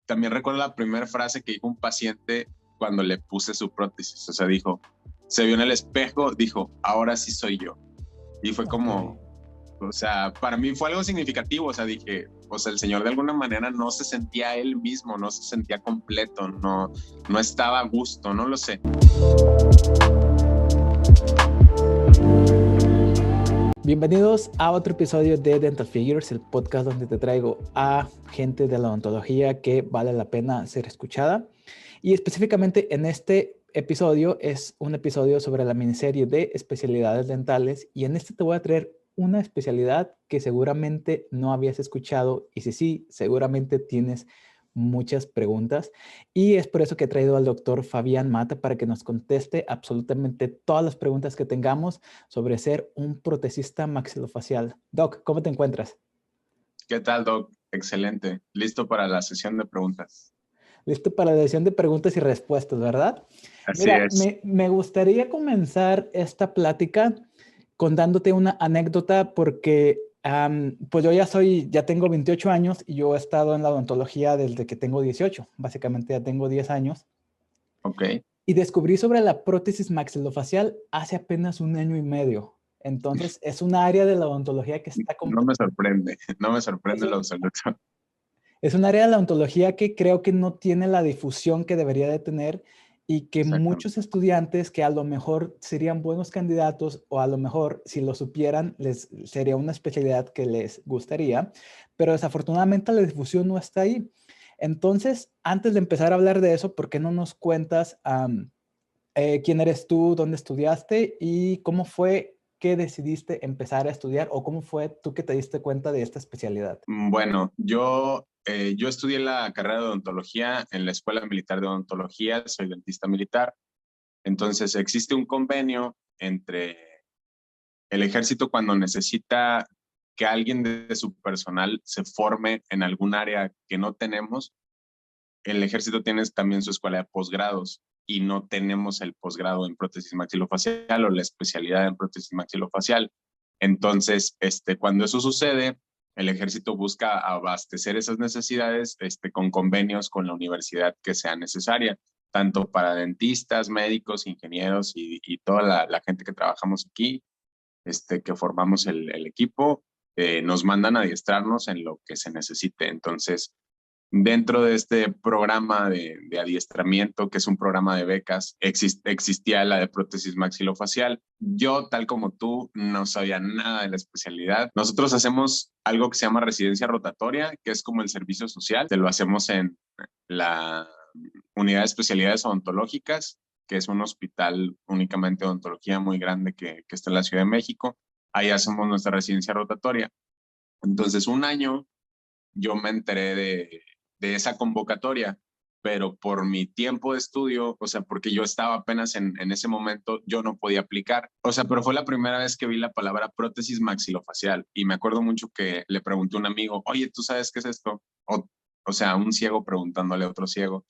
también recuerdo la primera frase que dijo un paciente cuando le puse su prótesis. O sea, dijo, se vio en el espejo, dijo, ahora sí soy yo. Y fue como, o sea, para mí fue algo significativo. O sea, dije, o sea, el señor de alguna manera no se sentía él mismo, no se sentía completo, no estaba a gusto, no lo sé. Bienvenidos a otro episodio de Dental Figures, el podcast donde te traigo a gente de la odontología que vale la pena ser escuchada. Y específicamente en este episodio es un episodio sobre la miniserie de especialidades dentales, y en este te voy a traer una especialidad que seguramente no habías escuchado, y si sí, seguramente tienes muchas preguntas, y es por eso que he traído al doctor Fabián Mata para que nos conteste absolutamente todas las preguntas que tengamos sobre ser un protesista maxilofacial. Doc, ¿cómo te encuentras? ¿Qué tal, Doc? Excelente. Listo para la sesión de preguntas. Listo para la sesión de preguntas y respuestas, ¿verdad? Así Mira, es. me gustaría comenzar esta plática contándote una anécdota porque pues yo ya tengo 28 años y yo he estado en la odontología desde que tengo 18. Básicamente ya tengo 10 años. Ok. Y descubrí sobre la prótesis maxilofacial hace apenas un año y medio. Entonces, es un área de la odontología que está No me sorprende, no me sorprende lo absoluto. es un área de la odontología que creo que no tiene la difusión que debería de tener, y que Exactamente. muchos estudiantes que a lo mejor serían buenos candidatos, o a lo mejor si lo supieran les sería una especialidad que les gustaría, pero desafortunadamente la difusión no está ahí. Entonces, antes de empezar a hablar de eso, ¿por qué no nos cuentas quién eres tú, dónde estudiaste y cómo fue que decidiste empezar a estudiar, o cómo fue tú que te diste cuenta de esta especialidad? Bueno, yo estudié la carrera de odontología en la Escuela Militar de Odontología, soy dentista militar. Entonces, existe un convenio entre el ejército cuando necesita que alguien de su personal se forme en algún área que no tenemos. El ejército tiene también su escuela de posgrados y no tenemos el posgrado en prótesis maxilofacial o la especialidad en prótesis maxilofacial. Entonces, cuando eso sucede, el ejército busca abastecer esas necesidades con convenios con la universidad que sea necesaria, tanto para dentistas, médicos, ingenieros y toda la gente que trabajamos aquí, que formamos el equipo, nos mandan a adiestrarnos en lo que se necesite. Entonces, dentro de este programa de adiestramiento, que es un programa de becas, existía la de prótesis maxilofacial. Yo, tal como tú, no sabía nada de la especialidad. Nosotros hacemos algo que se llama residencia rotatoria, que es como el servicio social. Te lo hacemos en la unidad de especialidades odontológicas, que es un hospital únicamente de odontología muy grande que está en la Ciudad de México. Ahí hacemos nuestra residencia rotatoria. Entonces, un año yo me enteré de esa convocatoria, pero por mi tiempo de estudio, o sea, porque yo estaba apenas en ese momento, yo no podía aplicar. O sea, pero fue la primera vez que vi la palabra prótesis maxilofacial y me acuerdo mucho que le pregunté a un amigo, oye, ¿tú sabes qué es esto? O sea, un ciego preguntándole a otro ciego.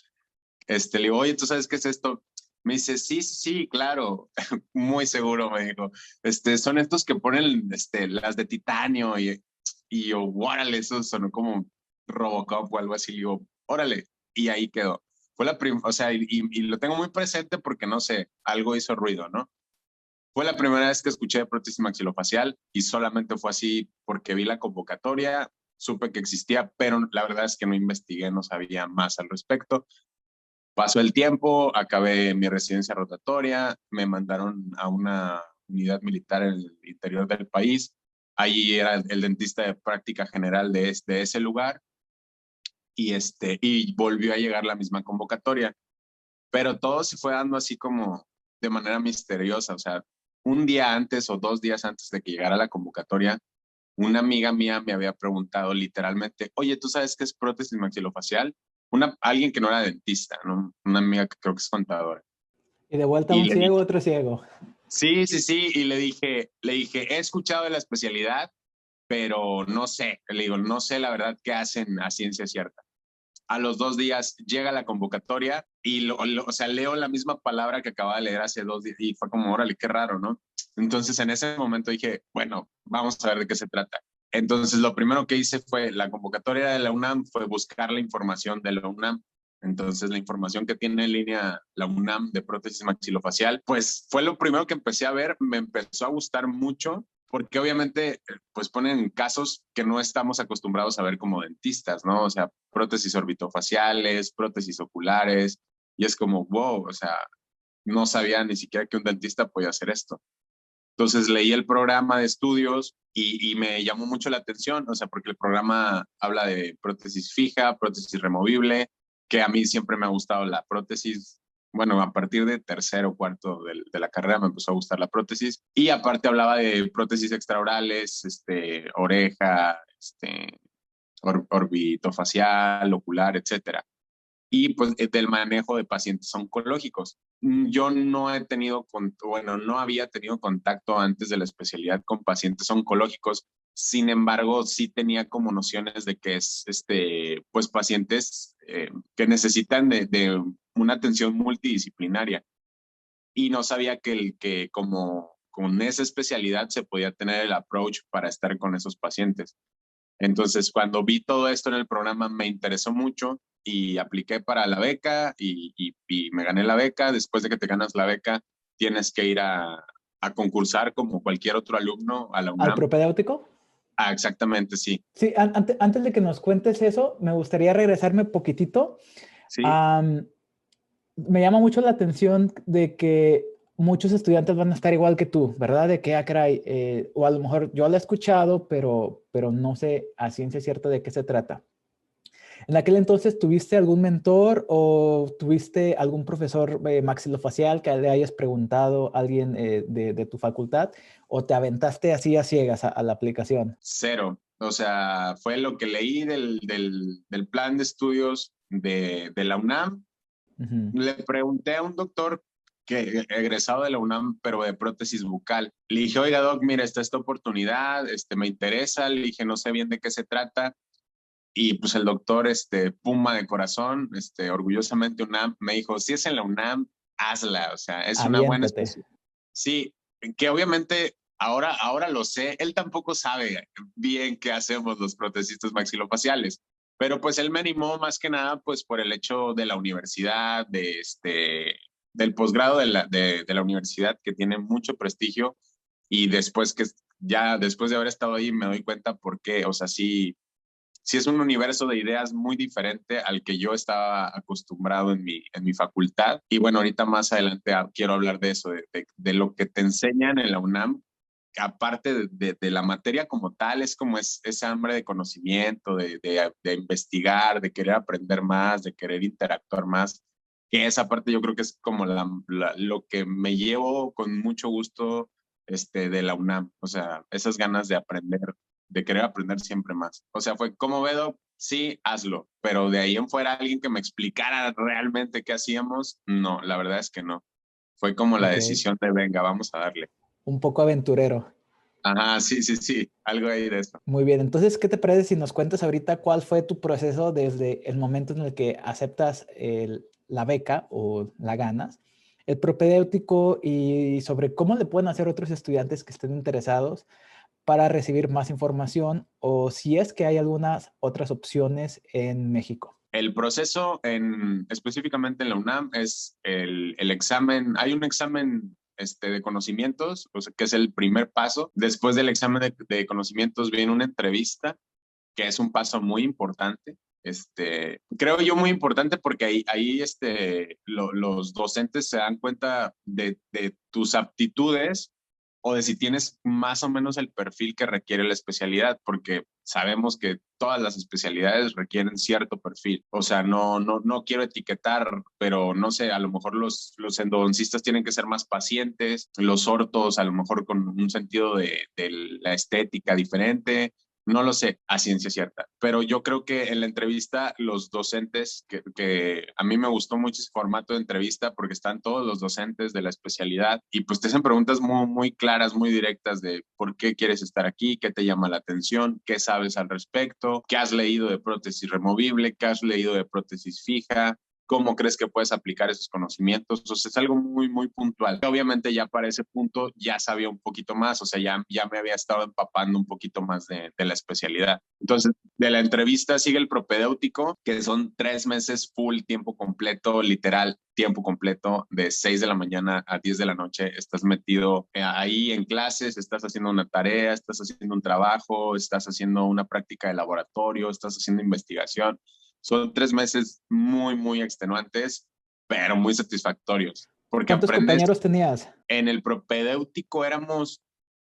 Le digo, oye, ¿tú sabes qué es esto? Me dice, sí, sí, claro, muy seguro, me dijo. Son estos que ponen las de titanio y yo, órale, eso sonó como Robocop o algo así. Le digo, órale, y ahí quedó. Fue o sea, y lo tengo muy presente porque no sé, algo hizo ruido, ¿no? Fue la primera vez que escuché de prótesis maxilofacial y solamente fue así porque vi la convocatoria, supe que existía, pero la verdad es que no investigué, no sabía más al respecto. Pasó el tiempo, acabé mi residencia rotatoria, me mandaron a una unidad militar en el interior del país. Allí era el dentista de práctica general de ese lugar y volvió a llegar la misma convocatoria. Pero todo se fue dando así como de manera misteriosa. O sea, un día antes o 2 días antes de que llegara la convocatoria, una amiga mía me había preguntado literalmente, oye, ¿tú sabes qué es prótesis maxilofacial? Alguien que no era dentista, ¿no? Una amiga que creo que es contadora. Y de vuelta Y un le ciego, dije, otro ciego. sí, sí, sí, y le dije, he escuchado de la especialidad, pero no sé, le digo, no sé la verdad qué hacen a ciencia cierta. A los 2 días llega la convocatoria y o sea, leo la misma palabra que acababa de leer hace 2 días y fue como, órale, qué raro, ¿no? Entonces en ese momento dije, bueno, vamos a ver de qué se trata. Entonces, lo primero que hice fue, la convocatoria de la UNAM fue buscar la información de la UNAM. Entonces, la información que tiene en línea la UNAM de prótesis maxilofacial, pues fue lo primero que empecé a ver, me empezó a gustar mucho, porque obviamente, pues ponen casos que no estamos acostumbrados a ver como dentistas, ¿no? O sea, prótesis orbitofaciales, prótesis oculares, y es como, wow, o sea, no sabía ni siquiera que un dentista podía hacer esto. Entonces leí el programa de estudios y me llamó mucho la atención, o sea, porque el programa habla de prótesis fija, prótesis removible, que a mí siempre me ha gustado la prótesis. Bueno, a partir de tercero o cuarto de la carrera me empezó a gustar la prótesis. Y aparte hablaba de prótesis extraorales, oreja, orbitofacial, ocular, etcétera, y pues del manejo de pacientes oncológicos. Yo no he tenido, bueno, no había tenido contacto antes de la especialidad con pacientes oncológicos. Sin embargo, sí tenía como nociones de que es, pues pacientes que necesitan de una atención multidisciplinaria, y no sabía que como con esa especialidad se podía tener el approach para estar con esos pacientes. Entonces, cuando vi todo esto en el programa, me interesó mucho y apliqué para la beca y me gané la beca. Después de que te ganas la beca, tienes que ir a concursar como cualquier otro alumno a la ¿Al UNAM. propedéutico? Ah, exactamente, sí. Sí, antes de que nos cuentes eso, me gustaría regresarme poquitito. Sí, Um, Me llama mucho la atención de que muchos estudiantes van a estar igual que tú, ¿verdad? De que, caray, o a lo mejor yo lo he escuchado, pero no sé a ciencia cierta de qué se trata. ¿En aquel entonces tuviste algún mentor o tuviste algún profesor maxilofacial que le hayas preguntado a alguien de tu facultad o te aventaste así a ciegas a la aplicación? cero. O sea, fue lo que leí del plan de estudios de la UNAM. Ujú. Le pregunté a un doctor que egresado de la UNAM, pero de prótesis bucal. Le dije, oiga, doc, mira, está esta oportunidad, me interesa. Le dije, no sé bien de qué se trata. Y pues el doctor, Puma de corazón, orgullosamente UNAM, me dijo, si es en la UNAM, hazla. O sea, es una buena Aviéntate. especie. Sí, que obviamente ahora lo sé. Él tampoco sabe bien qué hacemos los protesistas maxilofaciales, pero pues él me animó más que nada pues por el hecho de la universidad, del posgrado de la universidad, que tiene mucho prestigio, y después de haber estado ahí me doy cuenta por qué. O sea, sí es un universo de ideas muy diferente al que yo estaba acostumbrado en mi facultad. Y bueno, ahorita más adelante quiero hablar de eso, de lo que te enseñan en la UNAM, que aparte de la materia como tal, es como esa hambre de conocimiento, de investigar, de querer aprender más, de querer interactuar más, que esa parte yo creo que es como lo que me llevo con mucho gusto de la UNAM. O sea, esas ganas de aprender, de querer aprender siempre más. O sea, fue como Vedo, sí, hazlo, pero de ahí en fuera alguien que me explicara realmente qué hacíamos, no, la verdad es que no. Fue como la Ok. decisión de venga, vamos a darle. Un poco aventurero. Ajá, sí, sí, sí, algo ahí de eso. Muy bien, entonces, ¿qué te parece si nos cuentas ahorita cuál fue tu proceso desde el momento en el que aceptas la beca o la ganas, el propedéutico y sobre cómo le pueden hacer otros estudiantes que estén interesados para recibir más información o si es que hay algunas otras opciones en México? El proceso específicamente en la UNAM es el examen. Hay un examen de conocimientos, o sea, que es el primer paso. Después del examen de conocimientos viene una entrevista, que es un paso muy importante. Creo yo muy importante porque ahí los docentes se dan cuenta de tus aptitudes o de si tienes más o menos el perfil que requiere la especialidad, porque sabemos que todas las especialidades requieren cierto perfil. O sea, no quiero etiquetar, pero no sé, a lo mejor los endodoncistas tienen que ser más pacientes, los ortos a lo mejor con un sentido de la estética diferente, no lo sé a ciencia cierta, pero yo creo que en la entrevista los docentes, que a mí me gustó mucho ese formato de entrevista porque están todos los docentes de la especialidad y pues te hacen preguntas muy, muy claras, muy directas de por qué quieres estar aquí, qué te llama la atención, qué sabes al respecto, qué has leído de prótesis removible, qué has leído de prótesis fija. ¿Cómo crees que puedes aplicar esos conocimientos? Entonces es algo muy, muy puntual. Obviamente ya para ese punto ya sabía un poquito más, o sea, ya me había estado empapando un poquito más de la especialidad. Entonces, de la entrevista sigue el propedéutico, que son 3 meses full, tiempo completo, literal, tiempo completo, de 6 de la mañana a 10 de la noche. Estás metido ahí en clases, estás haciendo una tarea, estás haciendo un trabajo, estás haciendo una práctica de laboratorio, estás haciendo investigación. Son 3 meses muy, muy extenuantes, pero muy satisfactorios, porque ¿Cuántos aprendes. compañeros tenías En el propedéutico éramos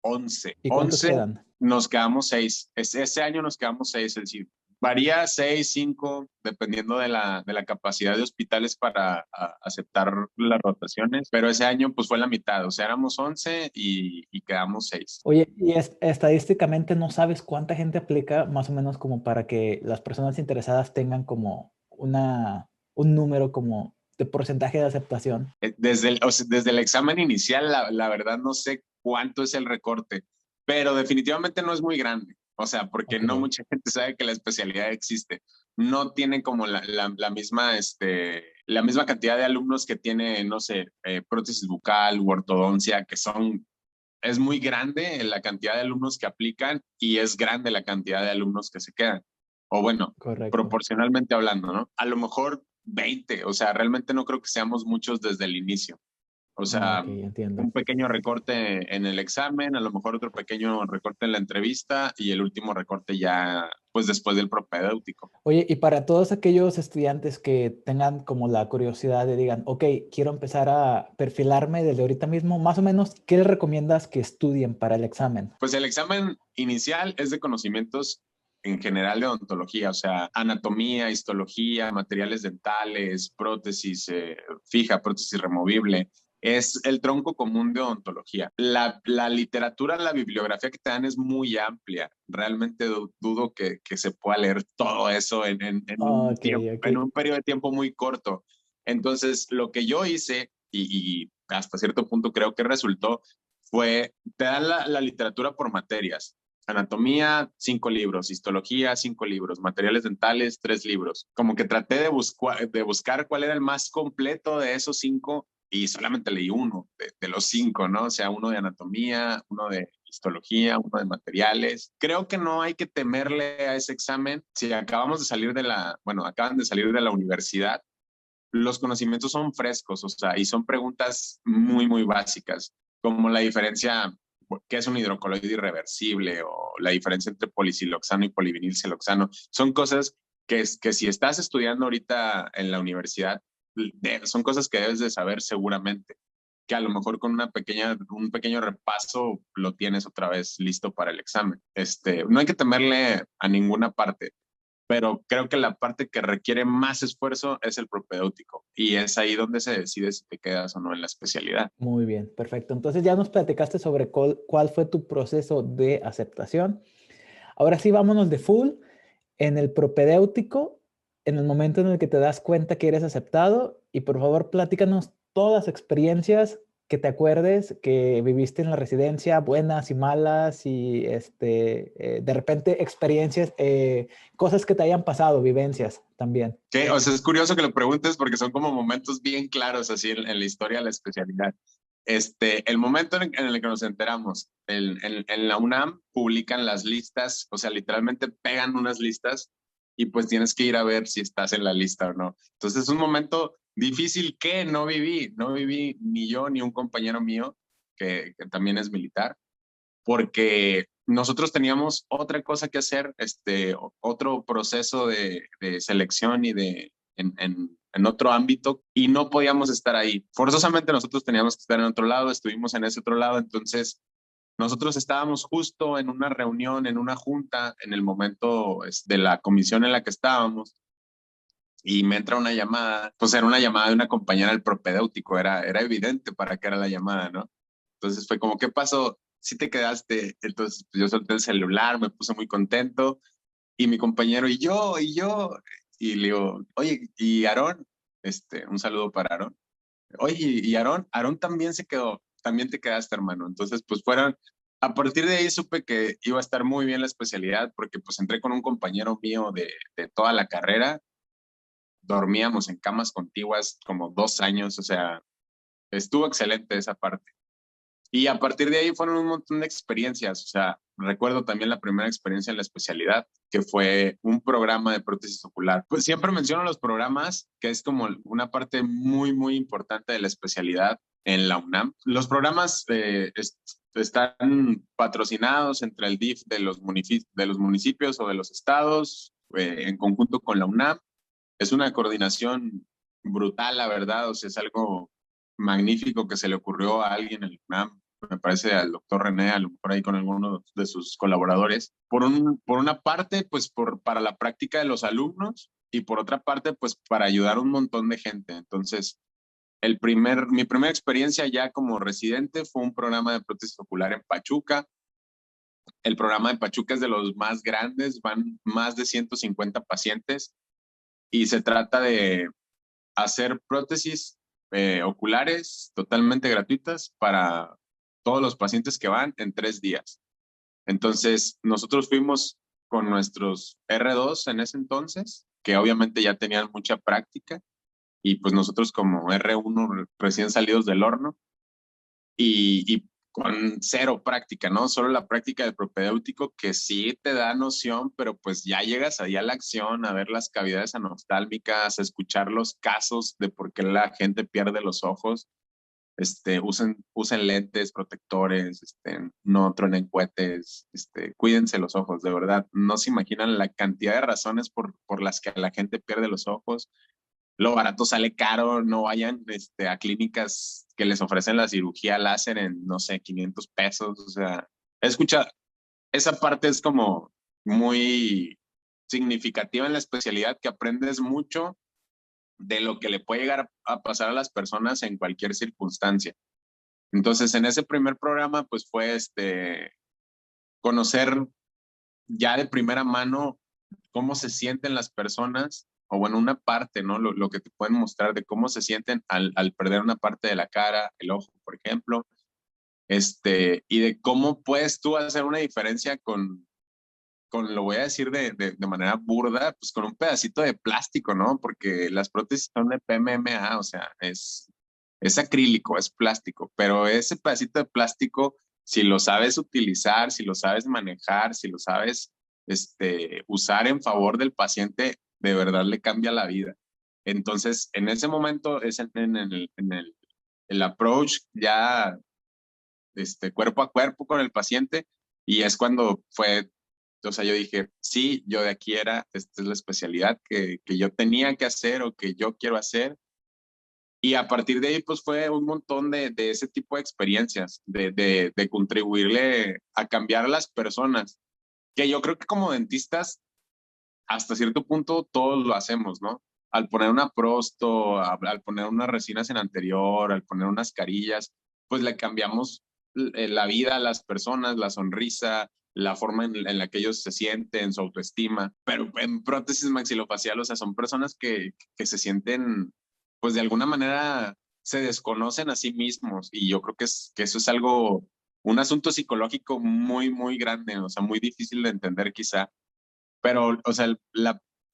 11. y cuántos 11, quedan? nos quedamos 6. Ese año nos quedamos 6, es decir, varía 6, 5, dependiendo de la capacidad de hospitales para aceptar las rotaciones, pero ese año pues fue la mitad, o sea, éramos 11 y quedamos 6. Oye, y estadísticamente no sabes cuánta gente aplica, más o menos como para que las personas interesadas tengan como un número como de porcentaje de aceptación. Desde el examen inicial, la verdad no sé cuánto es el recorte, pero definitivamente no es muy grande. O sea, porque Ok, no mucha gente sabe que la especialidad existe. No tiene como la misma cantidad de alumnos que tiene, no sé, prótesis bucal u ortodoncia, es muy grande la cantidad de alumnos que aplican y es grande la cantidad de alumnos que se quedan. O bueno, correcto. proporcionalmente hablando, ¿no? A lo mejor 20, o sea, realmente no creo que seamos muchos desde el inicio. O sea, Ok, entiendo. un pequeño recorte en el examen, a lo mejor otro pequeño recorte en la entrevista y el último recorte ya, pues después del propedéutico. Oye, y para todos aquellos estudiantes que tengan como la curiosidad de digan, ok, quiero empezar a perfilarme desde ahorita mismo, más o menos, ¿qué les recomiendas que estudien para el examen? Pues el examen inicial es de conocimientos en general de odontología, o sea, anatomía, histología, materiales dentales, prótesis fija, prótesis removible. Es el tronco común de odontología. La literatura, la bibliografía que te dan es muy amplia. Realmente dudo que se pueda leer todo eso en un Ok, tiempo, ok. en un periodo de tiempo muy corto. Entonces, lo que yo hice, y hasta cierto punto creo que resultó, te dan la literatura por materias. Anatomía, 5 libros, histología, 5 libros, materiales dentales, 3 libros. Como que traté de buscar cuál era el más completo de esos 5 y solamente leí uno de los 5, ¿no? O sea, uno de anatomía, uno de histología, uno de materiales. Creo que no hay que temerle a ese examen. Si acaban de salir de la universidad, los conocimientos son frescos, o sea, y son preguntas muy, muy básicas, como la diferencia, qué es un hidrocoloide irreversible o la diferencia entre polisiloxano y polivinilsiloxano. Son cosas que si estás estudiando ahorita en la universidad, son cosas que debes de saber seguramente, que a lo mejor con un pequeño repaso lo tienes otra vez listo para el examen. No hay que temerle a ninguna parte, pero creo que la parte que requiere más esfuerzo es el propedéutico y es ahí donde se decide si te quedas o no en la especialidad. Muy bien, perfecto. Entonces ya nos platicaste sobre cuál fue tu proceso de aceptación. Ahora sí, vámonos de full en el propedéutico, en el momento en el que te das cuenta que eres aceptado y por favor platícanos todas las experiencias que te acuerdes que viviste en la residencia, buenas y malas y de repente experiencias, cosas que te hayan pasado, vivencias también. O sea, es curioso que lo preguntes porque son como momentos bien claros así en la historia de la especialidad. El momento en el que nos enteramos, en la UNAM publican las listas, o sea, literalmente pegan unas listas y pues tienes que ir a ver si estás en la lista o no. Entonces es un momento difícil que no viví ni yo ni un compañero mío que también es militar, porque nosotros teníamos otra cosa que hacer, otro proceso de selección y en otro ámbito y no podíamos estar ahí. Forzosamente nosotros teníamos que estar en otro lado, estuvimos en ese otro lado, entonces nosotros estábamos justo en una reunión, en una junta, en el momento de la comisión en la que estábamos y me entra una llamada, pues era una llamada de una compañera del propedéutico, era evidente para qué era la llamada, ¿no? Entonces fue como, ¿qué pasó? Si te quedaste. Entonces pues, yo solté el celular, me puse muy contento y mi compañero y le digo, oye, ¿y Aarón? Un saludo para Aarón. Oye, ¿y Aarón? Aarón también se quedó, también te quedaste, hermano. Entonces pues a partir de ahí supe que iba a estar muy bien la especialidad porque pues entré con un compañero mío de toda la carrera dormíamos en camas contiguas como 2 años, o sea, estuvo excelente esa parte. Y a partir de ahí fueron un montón de experiencias, o sea, recuerdo también la primera experiencia en la especialidad, que fue un programa de prótesis ocular. Pues siempre menciono los programas, que es como una parte muy, muy importante de la especialidad en la UNAM. Los programas están patrocinados entre el DIF de los municipios o de los estados, en conjunto con la UNAM. Es una coordinación brutal, la verdad, o sea, es algo magnífico que se le ocurrió a alguien en el UNAM, me parece al doctor René, a lo mejor ahí con alguno de sus colaboradores. Por una parte, pues para la práctica de los alumnos y por otra parte, pues para ayudar a un montón de gente. Entonces, mi primera experiencia ya como residente fue un programa de prótesis ocular en Pachuca. El programa de Pachuca es de los más grandes, van más de 150 pacientes y se trata de hacer prótesis oculares totalmente gratuitas para todos los pacientes que van en 3 días. Entonces, nosotros fuimos con nuestros R2 en ese entonces, que obviamente ya tenían mucha práctica, y pues nosotros como R1 recién salidos del horno, y con cero práctica, ¿no? Solo la práctica del propedéutico que sí te da noción, pero pues ya llegas ahí a la acción, a ver las cavidades anostálmicas, a escuchar los casos de por qué la gente pierde los ojos. Usen lentes protectores, no tronen cohetes, cuídense los ojos, de verdad. No se imaginan la cantidad de razones por las que la gente pierde los ojos. Lo barato sale caro, no vayan a clínicas que les ofrecen la cirugía láser en, no sé, 500 pesos. O sea, escucha, esa parte es como muy significativa en la especialidad, que aprendes mucho de lo que le puede llegar a pasar a las personas en cualquier circunstancia. Entonces, en ese primer programa, pues fue conocer ya de primera mano cómo se sienten las personas, o bueno, una parte, ¿no? Lo que te pueden mostrar de cómo se sienten al perder una parte de la cara, el ojo, por ejemplo, y de cómo puedes tú hacer una diferencia lo voy a decir de manera burda, pues con un pedacito de plástico, ¿no? Porque las prótesis son de PMMA, o sea, es acrílico, es plástico, pero ese pedacito de plástico, si lo sabes utilizar, si lo sabes manejar, si lo sabes usar en favor del paciente, de verdad le cambia la vida. Entonces, en ese momento es el approach ya cuerpo a cuerpo con el paciente, y es cuando fue, o sea, yo dije, sí, yo de aquí era, esta es la especialidad que yo tenía que hacer o que yo quiero hacer. Y a partir de ahí, pues fue un montón de ese tipo de experiencias, de contribuirle a cambiar a las personas, que yo creo que como dentistas, hasta cierto punto, todos lo hacemos, ¿no? Al poner una prosto, al poner unas resinas en anterior, al poner unas carillas, pues le cambiamos la vida a las personas, la sonrisa, la forma en la que ellos se sienten, su autoestima. Pero en prótesis maxilofacial, o sea, son personas que se sienten, pues de alguna manera se desconocen a sí mismos, y yo creo que eso es algo, un asunto psicológico muy, muy grande, o sea, muy difícil de entender quizá. Pero, o sea,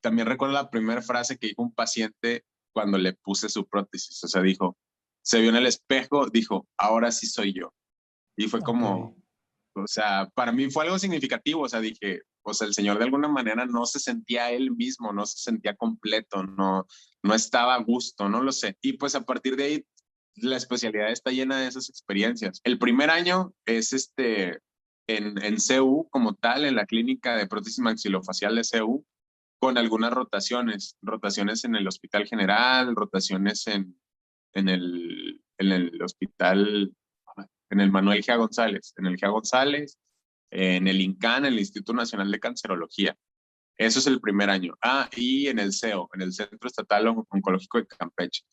también recuerdo la primera frase que dijo un paciente cuando le puse su prótesis. O sea, dijo, se vio en el espejo, dijo, ahora sí soy yo. Y fue como, Ok. o sea, para mí fue algo significativo. O sea, dije, o sea, el señor de alguna manera no se sentía él mismo, no se sentía completo, no estaba a gusto, no lo sé. Y pues a partir de ahí, la especialidad está llena de esas experiencias. El primer año es en CU como tal, en la clínica de prótesis maxilofacial de CU, con algunas rotaciones en el Hospital General, rotaciones en el hospital, en el Manuel G. González, en el G. González, en el INCAN, el Instituto Nacional de Cancerología. Eso es el primer año. Ah, y en el CEO, en el Centro Estatal Oncológico de Campeche.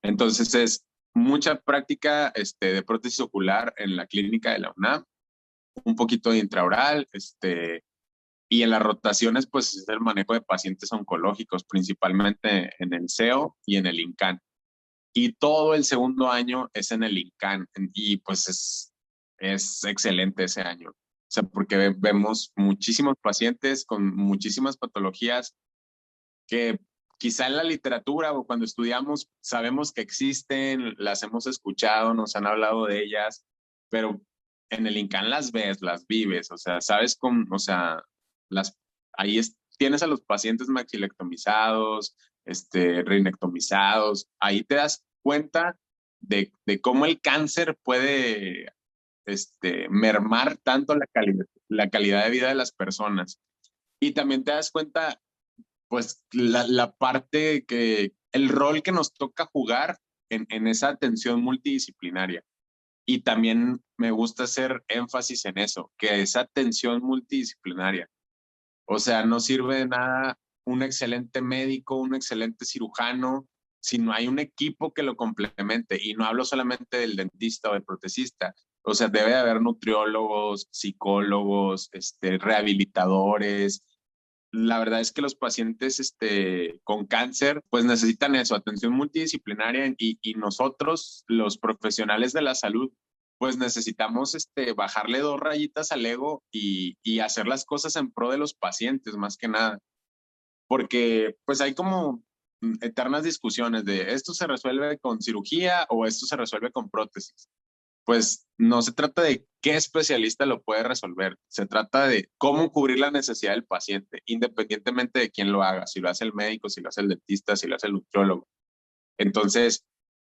Entonces es mucha práctica de prótesis ocular en la clínica de la UNAM, un poquito de intraoral, y en las rotaciones, pues es el manejo de pacientes oncológicos, principalmente en el CEO y en el INCAN. Y todo el segundo año es en el INCAN, y pues es excelente ese año. O sea, porque vemos muchísimos pacientes con muchísimas patologías que quizá en la literatura o cuando estudiamos sabemos que existen, las hemos escuchado, nos han hablado de ellas, pero en el INCAN las ves, las vives, o sea, sabes cómo, o sea, las, tienes a los pacientes maxilectomizados, rinectomizados, ahí te das cuenta de cómo el cáncer puede mermar tanto la calidad de vida de las personas. Y también te das cuenta, pues, la parte el rol que nos toca jugar en esa atención multidisciplinaria. Y también me gusta hacer énfasis en eso, que esa atención multidisciplinaria. O sea, no sirve de nada un excelente médico, un excelente cirujano, si no hay un equipo que lo complemente. Y no hablo solamente del dentista o del protesista. O sea, debe de haber nutriólogos, psicólogos, rehabilitadores. La verdad es que los pacientes con cáncer pues necesitan eso, atención multidisciplinaria y nosotros, los profesionales de la salud, pues necesitamos bajarle 2 rayitas al ego y hacer las cosas en pro de los pacientes más que nada, porque pues hay como eternas discusiones de esto se resuelve con cirugía o esto se resuelve con prótesis. Pues no se trata de qué especialista lo puede resolver, se trata de cómo cubrir la necesidad del paciente, independientemente de quién lo haga, si lo hace el médico, si lo hace el dentista, si lo hace el nutriólogo. Entonces,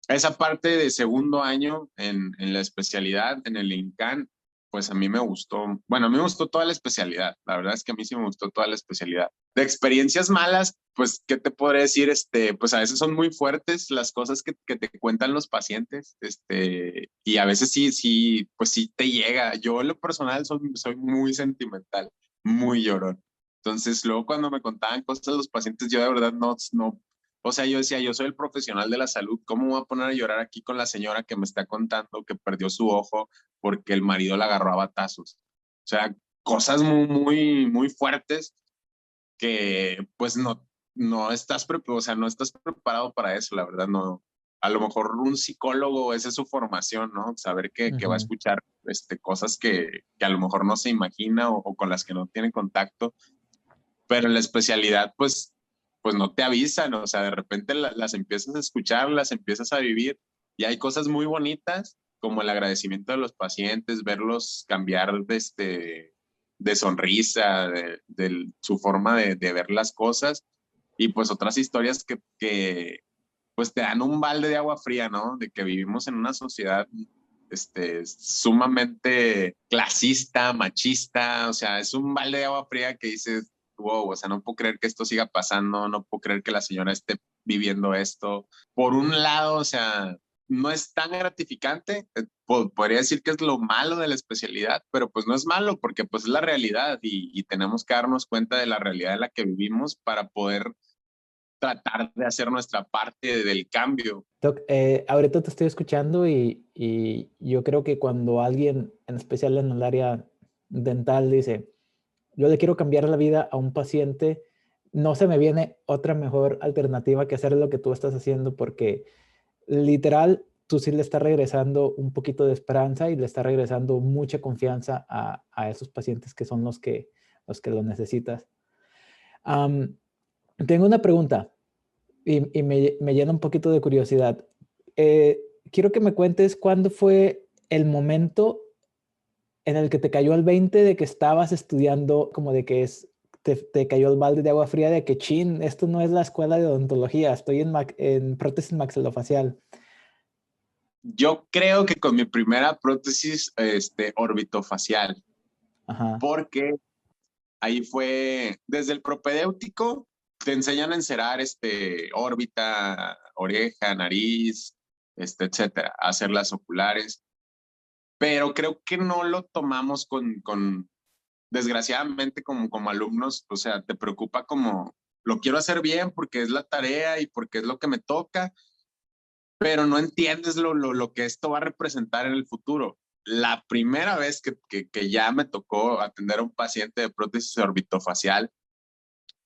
esa parte de segundo año en la especialidad, en el INCAN, pues a mí me gustó, bueno, a mí me gustó toda la especialidad, la verdad es que a mí sí me gustó toda la especialidad. De experiencias malas, pues, ¿qué te podré decir? Pues a veces son muy fuertes las cosas que te cuentan los pacientes, y a veces sí, pues sí te llega. Yo en lo personal soy muy sentimental, muy llorón. Entonces, luego cuando me contaban cosas los pacientes, yo de verdad no, o sea, yo decía, yo soy el profesional de la salud, ¿cómo me voy a poner a llorar aquí con la señora que me está contando que perdió su ojo porque el marido la agarró a batazos? O sea, cosas muy fuertes que pues no estás, o sea, no estás preparado para eso, la verdad, no. A lo mejor un psicólogo, esa es su formación, ¿no? Saber que va a escuchar cosas que a lo mejor no se imagina o con las que no tiene contacto, pero en la especialidad, pues no te avisan, o sea, de repente las empiezas a escuchar, las empiezas a vivir y hay cosas muy bonitas como el agradecimiento de los pacientes, verlos cambiar de sonrisa, su forma de ver las cosas y pues otras historias que pues te dan un balde de agua fría, ¿no? De que vivimos en una sociedad sumamente clasista, machista, o sea, es un balde de agua fría que dices, wow, o sea, no puedo creer que esto siga pasando, no puedo creer que la señora esté viviendo esto. Por un lado, o sea, no es tan gratificante, podría decir que es lo malo de la especialidad, pero pues no es malo porque pues es la realidad y tenemos que darnos cuenta de la realidad en la que vivimos para poder tratar de hacer nuestra parte del cambio. Doc, ahorita te estoy escuchando y yo creo que cuando alguien, en especial en el área dental, dice, yo le quiero cambiar la vida a un paciente, no se me viene otra mejor alternativa que hacer lo que tú estás haciendo porque literal tú sí le estás regresando un poquito de esperanza y le estás regresando mucha confianza a esos pacientes que son los que lo necesitas. Tengo una pregunta y me llena un poquito de curiosidad. Quiero que me cuentes cuándo fue el momento en el que te cayó el 20 de que estabas estudiando, como de que te cayó el balde de agua fría de que, chin, esto no es la escuela de odontología, estoy en prótesis maxilofacial. Yo creo que con mi primera prótesis orbitofacial, Ajá. porque ahí fue desde el propedéutico, te enseñan a encerar órbita, oreja, nariz, etcétera, a hacer las oculares, pero creo que no lo tomamos desgraciadamente como alumnos, o sea, te preocupa como, lo quiero hacer bien porque es la tarea y porque es lo que me toca, pero no entiendes lo que esto va a representar en el futuro. La primera vez que ya me tocó atender a un paciente de prótesis orbitofacial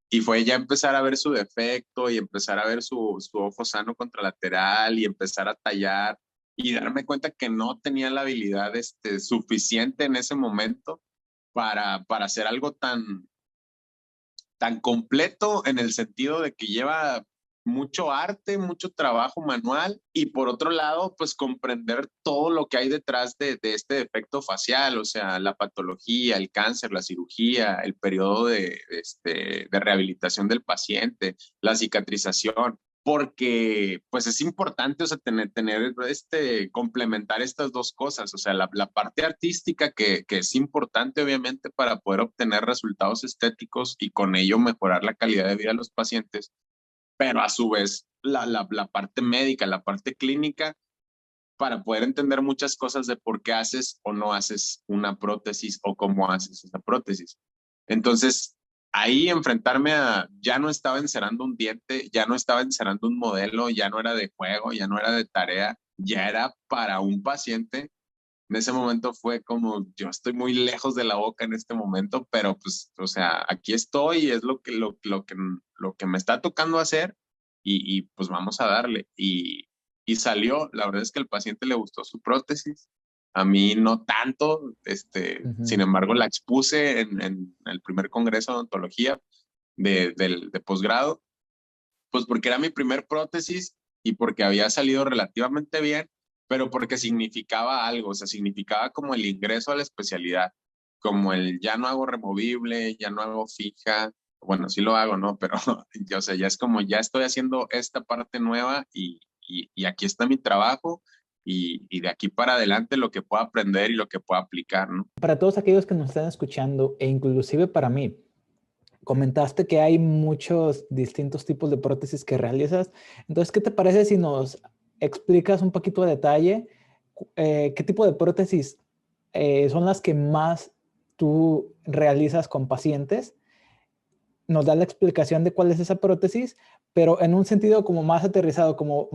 y fue ya empezar a ver su defecto y empezar a ver su ojo sano contralateral y empezar a tallar y darme cuenta que no tenía la habilidad suficiente en ese momento para hacer algo tan completo en el sentido de que lleva mucho arte, mucho trabajo manual y por otro lado, pues comprender todo lo que hay detrás de este defecto facial, o sea, la patología, el cáncer, la cirugía, el periodo de rehabilitación del paciente, la cicatrización, porque pues es importante, o sea, complementar estas dos cosas, o sea, la parte artística que es importante obviamente para poder obtener resultados estéticos y con ello mejorar la calidad de vida de los pacientes, pero a su vez la parte médica, la parte clínica, para poder entender muchas cosas de por qué haces o no haces una prótesis o cómo haces esa prótesis. Entonces, ahí enfrentarme a, ya no estaba encerrando un diente, ya no estaba encerrando un modelo, ya no era de juego, ya no era de tarea, ya era para un paciente. En ese momento fue como, yo estoy muy lejos de la boca en este momento, pero pues, o sea, aquí estoy, es lo que me está tocando hacer y pues vamos a darle. Y salió, la verdad es que al paciente le gustó su prótesis, a mí no tanto, sin embargo la expuse en el primer congreso de odontología de posgrado, pues porque era mi primer prótesis y porque había salido relativamente bien, pero porque significaba algo, o sea, significaba como el ingreso a la especialidad, como el ya no hago removible, ya no hago fija, bueno, sí lo hago, ¿no? Pero ya, o sea, ya es como ya estoy haciendo esta parte nueva y aquí está mi trabajo y de aquí para adelante lo que pueda aprender y lo que pueda aplicar, ¿no? Para todos aquellos que nos están escuchando e inclusive para mí, comentaste que hay muchos distintos tipos de prótesis que realizas. Entonces, ¿qué te parece si nos explicas un poquito de detalle qué tipo de prótesis son las que más tú realizas con pacientes? Nos da la explicación de cuál es esa prótesis, pero en un sentido como más aterrizado, como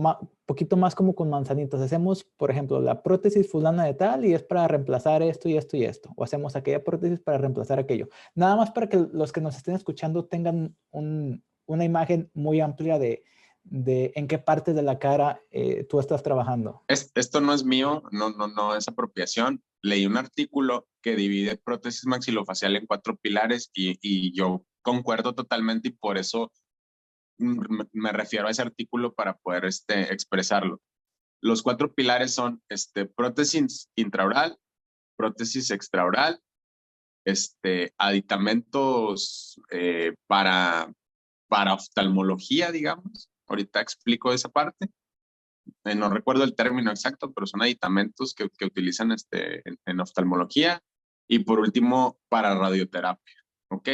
poquito más como con manzanitas. Hacemos, por ejemplo, la prótesis fulana de tal y es para reemplazar esto y esto y esto. O hacemos aquella prótesis para reemplazar aquello. Nada más para que los que nos estén escuchando tengan una imagen muy amplia de en qué parte de la cara tú estás trabajando. Esto no es mío, no es apropiación. Leí un artículo que divide prótesis maxilofacial en 4 pilares y yo concuerdo totalmente y por eso me refiero a ese artículo para poder expresarlo. Los 4 pilares son prótesis intraoral, prótesis extraoral, aditamentos para oftalmología, digamos. Ahorita explico esa parte, no recuerdo el término exacto, pero son aditamentos que utilizan en oftalmología. Y por último, para radioterapia, ¿ok?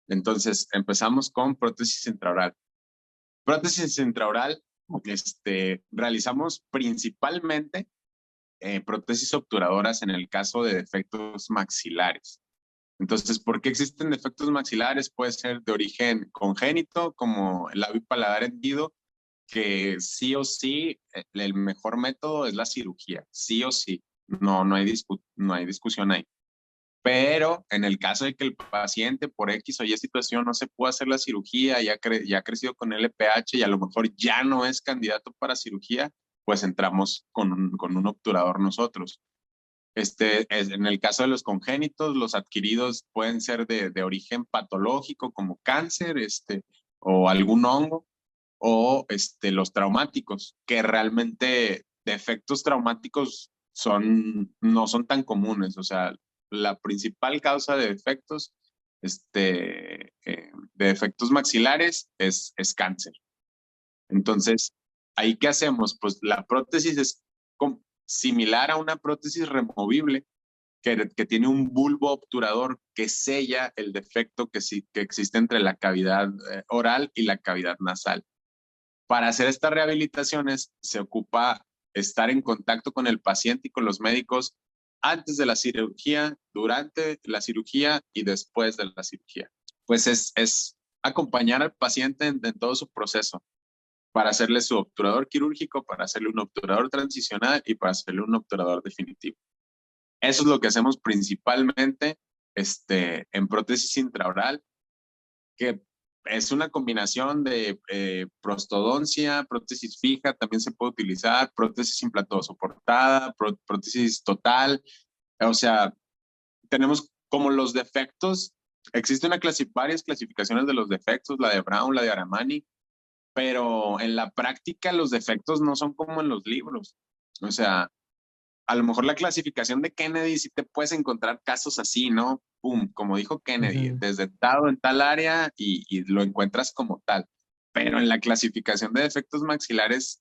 Entonces, empezamos con prótesis intraoral. Prótesis intraoral, realizamos principalmente prótesis obturadoras en el caso de defectos maxilares. Entonces, ¿por qué existen defectos maxilares? Puede ser de origen congénito, como el labio paladar hendido, que sí o sí, el mejor método es la cirugía, sí o sí, no hay discusión ahí. Pero en el caso de que el paciente por X o Y situación no se pueda hacer la cirugía, ya ha crecido con LPH y a lo mejor ya no es candidato para cirugía, pues entramos con un obturador nosotros. En el caso de los congénitos, los adquiridos pueden ser de origen patológico como cáncer, o algún hongo, o los traumáticos, que realmente defectos traumáticos no son tan comunes. O sea, la principal causa de defectos, de defectos maxilares es cáncer. Entonces, ¿ahí qué hacemos? Pues la prótesis es similar a una prótesis removible que tiene un bulbo obturador que sella el defecto que existe entre la cavidad oral y la cavidad nasal. Para hacer estas rehabilitaciones se ocupa estar en contacto con el paciente y con los médicos antes de la cirugía, durante la cirugía y después de la cirugía. Pues es acompañar al paciente en todo su proceso para hacerle su obturador quirúrgico, para hacerle un obturador transicional y para hacerle un obturador definitivo. Eso es lo que hacemos principalmente en prótesis intraoral, que es una combinación de prostodoncia, prótesis fija, también se puede utilizar, prótesis implantado-soportada, prótesis total. O sea, tenemos como los defectos, existen varias clasificaciones de los defectos, la de Brown, la de Aramani, pero en la práctica los defectos no son como en los libros. O sea, a lo mejor la clasificación de Kennedy sí te puedes encontrar casos así, ¿no? Pum, como dijo Kennedy, desdentado en tal área y lo encuentras como tal. Pero en la clasificación de defectos maxilares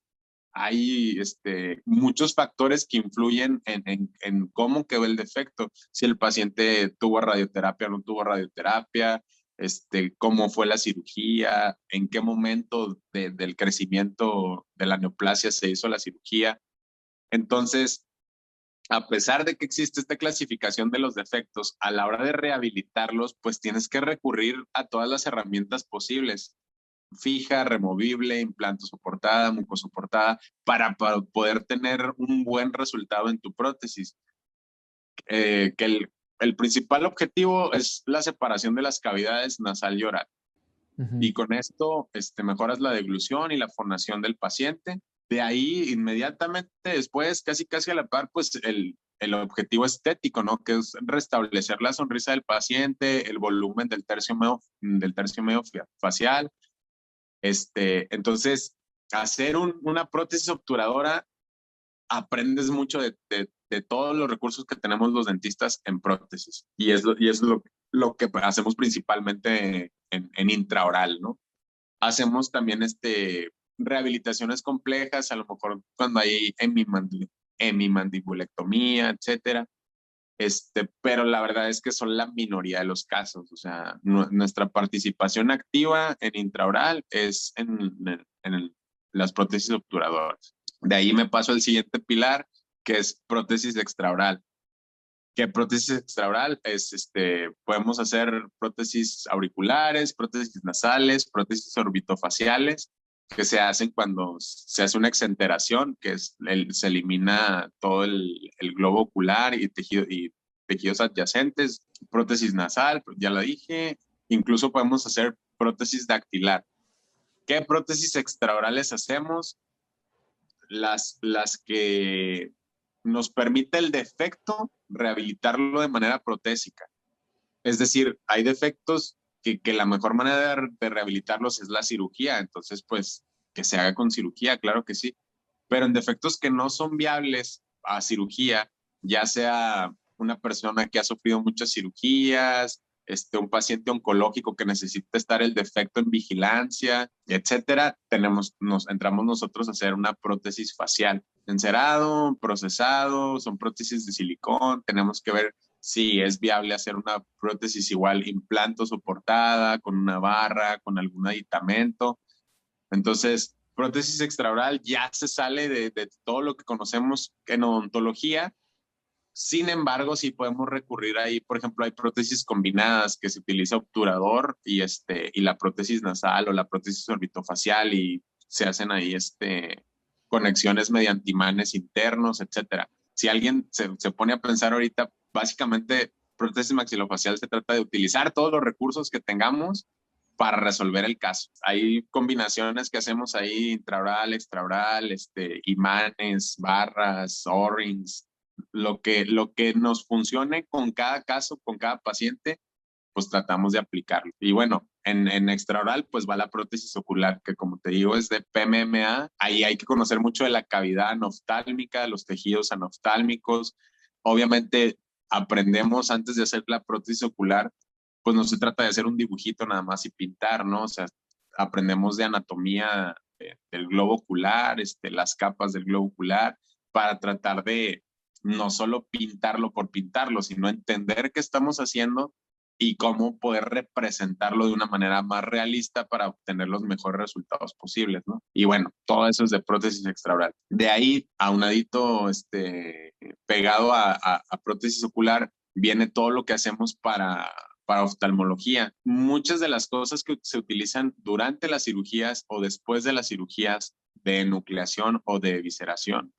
hay muchos factores que influyen en cómo quedó el defecto. Si el paciente tuvo radioterapia o no tuvo radioterapia, cómo fue la cirugía, en qué momento del crecimiento de la neoplasia se hizo la cirugía. Entonces, a pesar de que existe esta clasificación de los defectos, a la hora de rehabilitarlos, pues tienes que recurrir a todas las herramientas posibles, fija, removible, implante soportada, mucosoportada, para poder tener un buen resultado en tu prótesis. Que el principal objetivo es la separación de las cavidades nasal y oral. Y con esto mejoras la deglución y la fonación del paciente. De ahí, inmediatamente después, casi a la par, pues el objetivo estético, ¿no? Que es restablecer la sonrisa del paciente, el volumen del tercio medio facial. Entonces, hacer una prótesis obturadora, aprendes mucho de todos los recursos que tenemos los dentistas en prótesis. Y es lo que hacemos principalmente en intraoral, ¿no? Hacemos también rehabilitaciones complejas, a lo mejor cuando hay hemimandibulectomía, etcétera. Pero la verdad es que son la minoría de los casos. O sea, nuestra participación activa en intraoral es en las prótesis obturadoras. De ahí me paso al siguiente pilar, que es prótesis extraoral. ¿Qué prótesis extraoral? Podemos hacer prótesis auriculares, prótesis nasales, prótesis orbitofaciales, que se hacen cuando se hace una exenteración, que se elimina todo el globo ocular y tejidos adyacentes, prótesis nasal, ya lo dije, incluso podemos hacer prótesis dactilar. ¿Qué prótesis extraorales hacemos? Las que nos permite el defecto rehabilitarlo de manera protésica. Es decir, hay defectos que la mejor manera de rehabilitarlos es la cirugía, entonces pues que se haga con cirugía, claro que sí, pero en defectos que no son viables a cirugía, ya sea una persona que ha sufrido muchas cirugías, un paciente oncológico que necesita estar el defecto en vigilancia, etcétera, entramos nosotros a hacer una prótesis facial. Encerado, procesado, son prótesis de silicón, tenemos que ver si es viable hacer una prótesis igual implanto soportada, con una barra, con algún aditamento. Entonces, prótesis extraoral ya se sale de todo lo que conocemos en odontología. Sin embargo, sí podemos recurrir ahí, por ejemplo, hay prótesis combinadas que se utiliza obturador y la prótesis nasal o la prótesis orbitofacial y se hacen ahí conexiones mediante imanes internos, etcétera. Si alguien se pone a pensar ahorita, básicamente prótesis maxilofacial se trata de utilizar todos los recursos que tengamos para resolver el caso. Hay combinaciones que hacemos ahí, intraoral, extraoral, imanes, barras, O-rings, lo que nos funcione con cada caso, con cada paciente, pues tratamos de aplicarlo. Y bueno, en extraoral pues va la prótesis ocular, que como te digo es de PMMA. Ahí hay que conocer mucho de la cavidad anoftálmica, los tejidos anoftálmicos. Obviamente aprendemos antes de hacer la prótesis ocular, pues no se trata de hacer un dibujito nada más y pintar, ¿no? O sea, aprendemos de anatomía del globo ocular, las capas del globo ocular, para tratar de no solo pintarlo por pintarlo, sino entender qué estamos haciendo y cómo poder representarlo de una manera más realista para obtener los mejores resultados posibles, ¿no? Y bueno, todo eso es de prótesis extraoral. De ahí, aunadito, pegado a prótesis ocular, viene todo lo que hacemos para oftalmología. Muchas de las cosas que se utilizan durante las cirugías o después de las cirugías de enucleación o de evisceración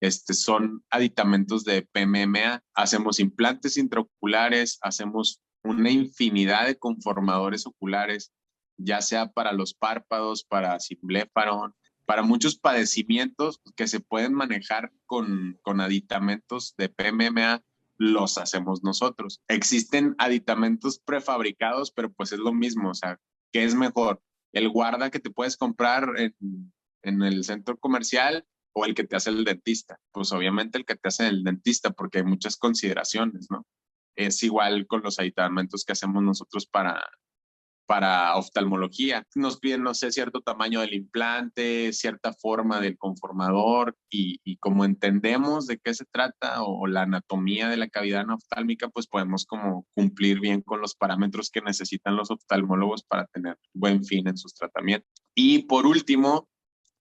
son aditamentos de PMMA. Hacemos implantes intraoculares, hacemos una infinidad de conformadores oculares, ya sea para los párpados, para cimbléfaron, para muchos padecimientos que se pueden manejar con aditamentos de PMMA, los hacemos nosotros. Existen aditamentos prefabricados, pero pues es lo mismo, o sea, ¿qué es mejor? el guarda que te puedes comprar en el centro comercial o el que te hace el dentista. Pues obviamente el que te hace el dentista, porque hay muchas consideraciones, ¿no? Es igual con los aditamentos que hacemos nosotros para oftalmología. Nos piden, no sé, cierto tamaño del implante, cierta forma del conformador y como entendemos de qué se trata o la anatomía de la cavidad oftálmica, pues podemos como cumplir bien con los parámetros que necesitan los oftalmólogos para tener buen fin en sus tratamientos. Y por último,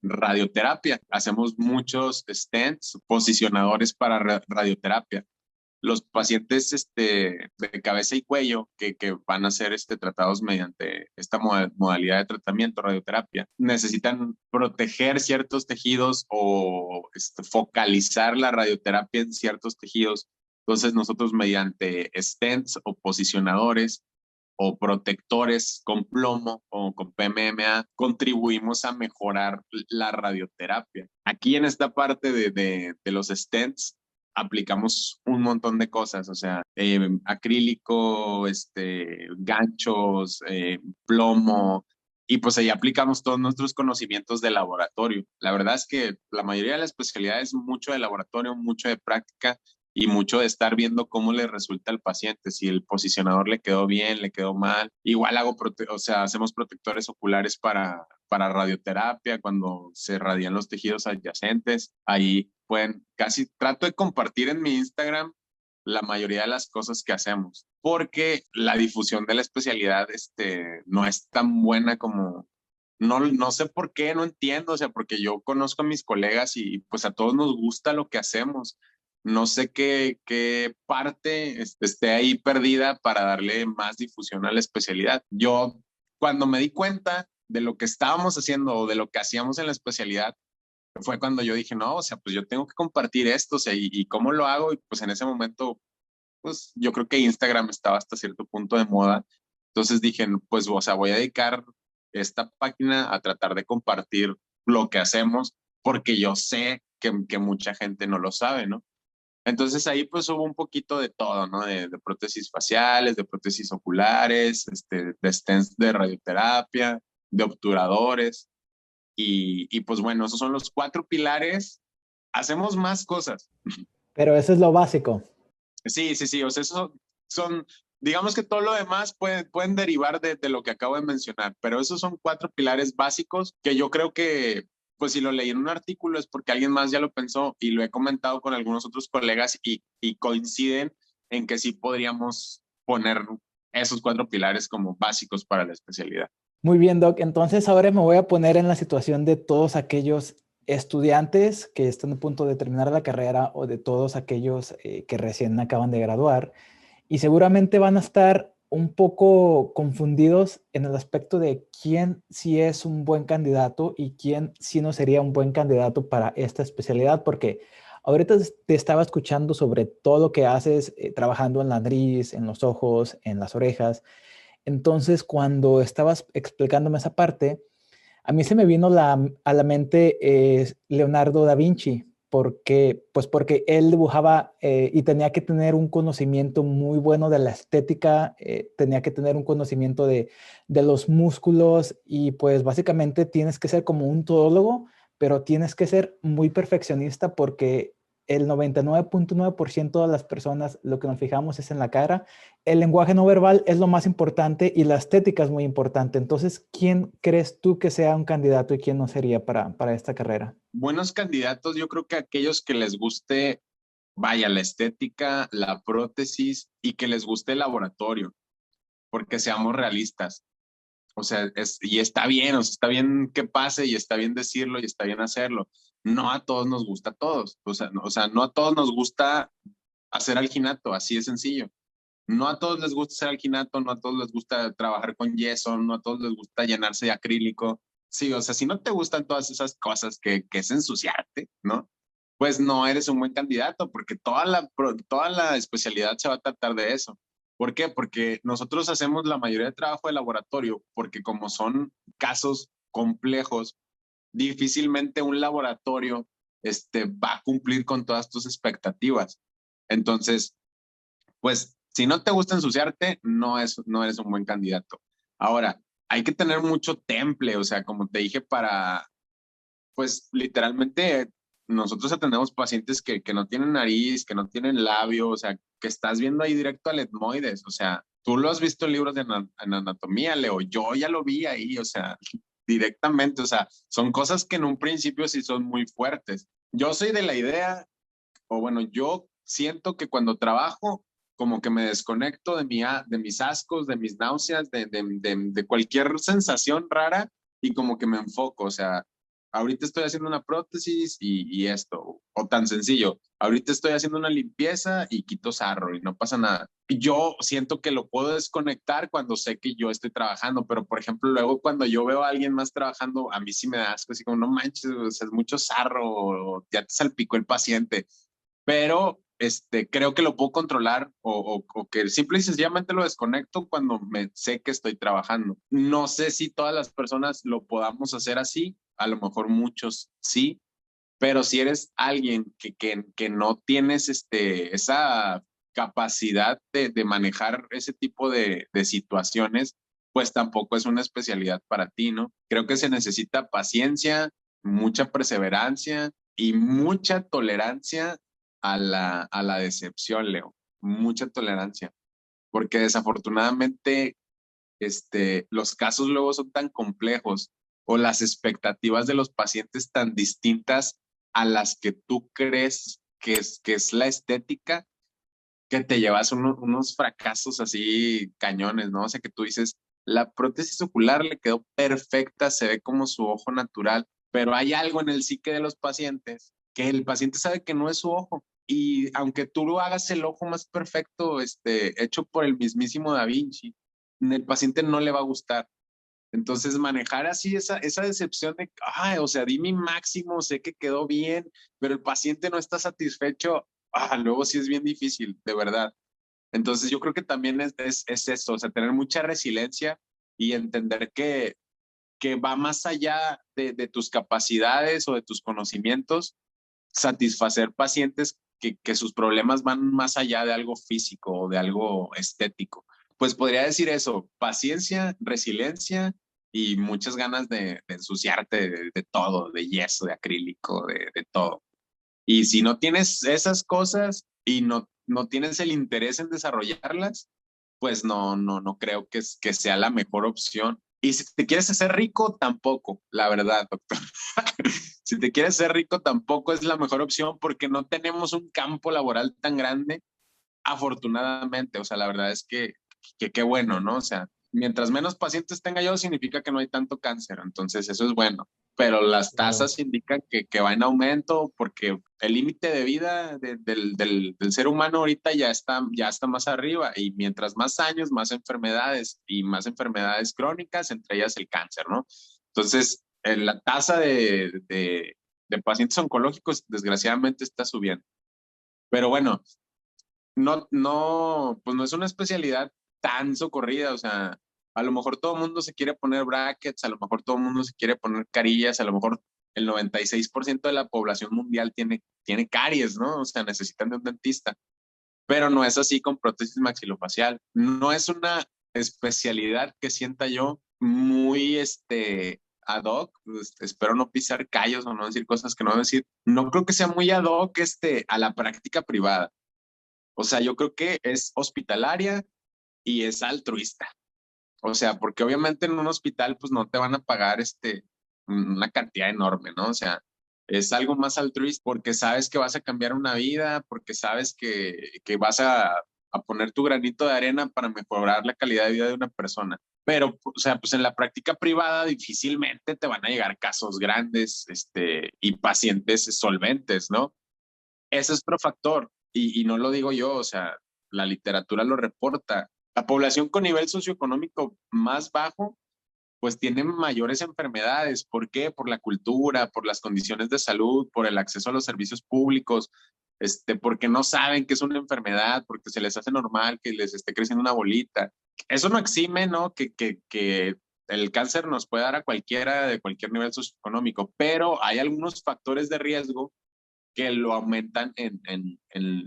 radioterapia. Hacemos muchos stents, posicionadores para radioterapia. Los pacientes de cabeza y cuello que van a ser tratados mediante esta modalidad de tratamiento, radioterapia, necesitan proteger ciertos tejidos o focalizar la radioterapia en ciertos tejidos. Entonces nosotros mediante stents o posicionadores o protectores con plomo o con PMMA, contribuimos a mejorar la radioterapia. Aquí en esta parte de los stents, aplicamos un montón de cosas, o sea, acrílico, ganchos, plomo, y pues ahí aplicamos todos nuestros conocimientos de laboratorio. La verdad es que la mayoría de la especialidad es mucho de laboratorio, mucho de práctica y mucho de estar viendo cómo le resulta al paciente, si el posicionador le quedó bien, le quedó mal. Igual o sea, hacemos protectores oculares para radioterapia cuando se radian los tejidos adyacentes. Ahí trato de compartir en mi Instagram la mayoría de las cosas que hacemos, porque la difusión de la especialidad no es tan buena como, no sé por qué, no entiendo, o sea, porque yo conozco a mis colegas y pues a todos nos gusta lo que hacemos. No sé qué parte esté ahí perdida para darle más difusión a la especialidad. Yo, cuando me di cuenta de lo que estábamos haciendo o de lo que hacíamos en la especialidad, fue cuando yo dije, no, o sea, pues yo tengo que compartir esto, o sea, y cómo lo hago, y pues en ese momento, pues yo creo que Instagram estaba hasta cierto punto de moda, entonces dije, pues, o sea, voy a dedicar esta página a tratar de compartir lo que hacemos, porque yo sé que mucha gente no lo sabe, ¿no? Entonces ahí pues hubo un poquito de todo, ¿no? De prótesis faciales, de prótesis oculares, de stents de radioterapia, de obturadores. Y pues bueno, esos son los 4 pilares. Hacemos más cosas. Pero eso es lo básico. Sí, sí, sí. O sea, eso son, digamos que todo lo demás pueden derivar de lo que acabo de mencionar, pero esos son 4 pilares básicos que yo creo que, pues si lo leí en un artículo es porque alguien más ya lo pensó y lo he comentado con algunos otros colegas y coinciden en que sí podríamos poner esos 4 pilares como básicos para la especialidad. Muy bien, Doc. Entonces ahora me voy a poner en la situación de todos aquellos estudiantes que están a punto de terminar la carrera o de todos aquellos que recién acaban de graduar y seguramente van a estar un poco confundidos en el aspecto de quién sí es un buen candidato y quién sí no sería un buen candidato para esta especialidad, porque ahorita te estaba escuchando sobre todo lo que haces trabajando en la nariz, en los ojos, en las orejas. Entonces, cuando estabas explicándome esa parte, a mí se me vino a la mente Leonardo da Vinci, porque él dibujaba y tenía que tener un conocimiento muy bueno de la estética, tenía que tener un conocimiento de los músculos y pues básicamente tienes que ser como un todólogo, pero tienes que ser muy perfeccionista porque el 99.9% de las personas lo que nos fijamos es en la cara. El lenguaje no verbal es lo más importante y la estética es muy importante. Entonces, ¿quién crees tú que sea un candidato y quién no sería para esta carrera? Buenos candidatos, yo creo que aquellos que les guste, vaya, la estética, la prótesis y que les guste el laboratorio, porque seamos realistas. O sea, y está bien, o sea, está bien que pase y está bien decirlo y está bien hacerlo. No a todos nos gusta a todos. O sea, no a todos nos gusta hacer alginato, así de sencillo. No a todos les gusta hacer alginato, no a todos les gusta trabajar con yeso, no a todos les gusta llenarse de acrílico. Sí, o sea, si no te gustan todas esas cosas que es ensuciarte, ¿no? Pues no eres un buen candidato porque toda la especialidad se va a tratar de eso. ¿Por qué? Porque nosotros hacemos la mayoría de trabajo de laboratorio, porque como son casos complejos, difícilmente un laboratorio va a cumplir con todas tus expectativas. Entonces, pues si no te gusta ensuciarte, no eres un buen candidato. Ahora, hay que tener mucho temple, o sea, como te dije, pues literalmente nosotros atendemos pacientes que no tienen nariz, que no tienen labio, o sea, que estás viendo ahí directo al etmoides, o sea, tú lo has visto en libros de en anatomía, Leo, yo ya lo vi ahí, o sea, directamente, o sea, son cosas que en un principio sí son muy fuertes. Yo soy de la idea, o bueno, yo siento que cuando trabajo, como que me desconecto de mis ascos, de mis náuseas, de cualquier sensación rara y como que me enfoco, o sea, ahorita estoy haciendo una prótesis y esto, o tan sencillo, ahorita estoy haciendo una limpieza y quito sarro y no pasa nada. Y yo siento que lo puedo desconectar cuando sé que yo estoy trabajando, pero por ejemplo, luego cuando yo veo a alguien más trabajando, a mí sí me da asco, así como, no manches, o sea, es mucho sarro, o ya te salpicó el paciente, pero creo que lo puedo controlar o que simple y sencillamente lo desconecto cuando me sé que estoy trabajando. No sé si todas las personas lo podamos hacer así, a lo mejor muchos sí, pero si eres alguien que no tienes esa capacidad de manejar ese tipo de situaciones, pues tampoco es una especialidad para ti, ¿no? Creo que se necesita paciencia, mucha perseverancia y mucha tolerancia a la decepción, Leo. Mucha tolerancia, porque desafortunadamente los casos luego son tan complejos o las expectativas de los pacientes tan distintas a las que tú crees que es la estética, que te llevas unos fracasos así cañones, ¿no? O sea, que tú dices, la prótesis ocular le quedó perfecta, se ve como su ojo natural, pero hay algo en el psique de los pacientes que el paciente sabe que no es su ojo. Y aunque tú lo hagas el ojo más perfecto, hecho por el mismísimo Da Vinci, el paciente no le va a gustar. Entonces, manejar así esa decepción de, ay, o sea, di mi máximo, sé que quedó bien, pero el paciente no está satisfecho, luego sí es bien difícil, de verdad. Entonces, yo creo que también es eso, o sea, tener mucha resiliencia y entender que va más allá de tus capacidades o de tus conocimientos, satisfacer pacientes que sus problemas van más allá de algo físico o de algo estético. Pues podría decir eso, paciencia, resiliencia y muchas ganas de ensuciarte de todo, de yeso, de acrílico, de todo. Y si no tienes esas cosas y no tienes el interés en desarrollarlas, pues no creo que sea la mejor opción. Y si te quieres hacer rico, tampoco, la verdad, doctor. Si te quieres hacer rico, tampoco es la mejor opción porque no tenemos un campo laboral tan grande, afortunadamente. O sea, la verdad es que qué bueno, ¿no? O sea, mientras menos pacientes tenga yo, significa que no hay tanto cáncer. Entonces, eso es bueno. Pero las Claro. tasas indican que va en aumento porque el límite de vida del ser humano ahorita ya está más arriba. Y mientras más años, más enfermedades y más enfermedades crónicas, entre ellas el cáncer, ¿no? Entonces, la tasa de pacientes oncológicos, desgraciadamente, está subiendo. Pero bueno, pues no es una especialidad tan socorrida, o sea, a lo mejor todo el mundo se quiere poner brackets, a lo mejor todo el mundo se quiere poner carillas, a lo mejor el 96% de la población mundial tiene caries, ¿no? O sea, necesitan de un dentista, pero no es así con prótesis maxilofacial. No es una especialidad que sienta yo muy, ad hoc, espero no pisar callos o no decir cosas que no decir, no creo que sea muy ad hoc, a la práctica privada. O sea, yo creo que es hospitalaria y es altruista. O sea, porque obviamente en un hospital pues no te van a pagar una cantidad enorme, ¿no? O sea, es algo más altruista porque sabes que vas a cambiar una vida, porque sabes que vas a poner tu granito de arena para mejorar la calidad de vida de una persona. Pero, o sea, pues en la práctica privada difícilmente te van a llegar casos grandes, y pacientes solventes, ¿no? Ese es otro factor, y no lo digo yo, o sea, la literatura lo reporta. La población con nivel socioeconómico más bajo, pues tiene mayores enfermedades. ¿Por qué? Por la cultura, por las condiciones de salud, por el acceso a los servicios públicos, porque no saben que es una enfermedad, porque se les hace normal que les esté creciendo una bolita. Eso no exime, ¿no? Que el cáncer nos puede dar a cualquiera de cualquier nivel socioeconómico, pero hay algunos factores de riesgo que lo aumentan en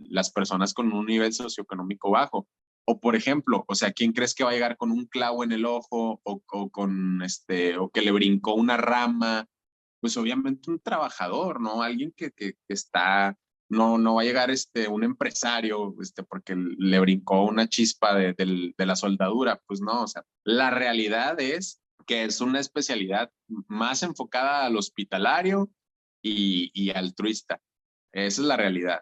las personas con un nivel socioeconómico bajo. O por ejemplo, o sea, ¿quién crees que va a llegar con un clavo en el ojo o que le brincó una rama? Pues obviamente un trabajador, ¿no? Alguien que está, no va a llegar un empresario, porque le brincó una chispa de la soldadura, pues no, o sea, la realidad es que es una especialidad más enfocada al hospitalario y altruista. Esa es la realidad.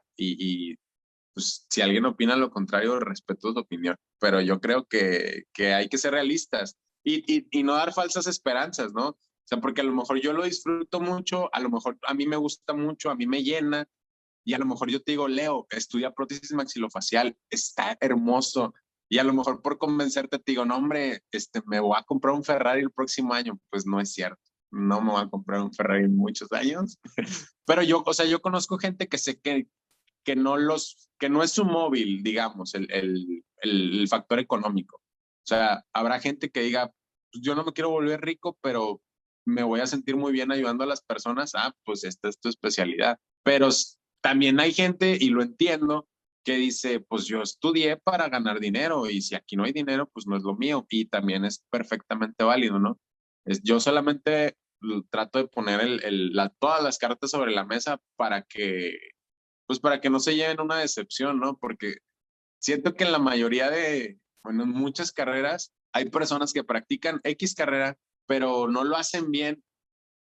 Pues si alguien opina lo contrario, respeto su opinión, pero yo creo que hay que ser realistas y no dar falsas esperanzas, ¿no? O sea, porque a lo mejor yo lo disfruto mucho, a lo mejor a mí me gusta mucho, a mí me llena, y a lo mejor yo te digo, Leo, estudia prótesis maxilofacial, está hermoso, y a lo mejor por convencerte te digo, no, hombre, me voy a comprar un Ferrari el próximo año, pues no es cierto, no me voy a comprar un Ferrari en muchos años, pero yo, o sea, yo conozco gente que sé que no es su móvil, digamos, el factor económico. O sea, habrá gente que diga, pues yo no me quiero volver rico, pero me voy a sentir muy bien ayudando a las personas. Ah, pues esta es tu especialidad. Pero también hay gente, y lo entiendo, que dice, pues yo estudié para ganar dinero y si aquí no hay dinero, pues no es lo mío. Y también es perfectamente válido, ¿no? Yo solamente trato de poner todas las cartas sobre la mesa pues para que no se lleven una decepción, ¿no? Porque siento que en la mayoría bueno, en muchas carreras hay personas que practican X carrera, pero no lo hacen bien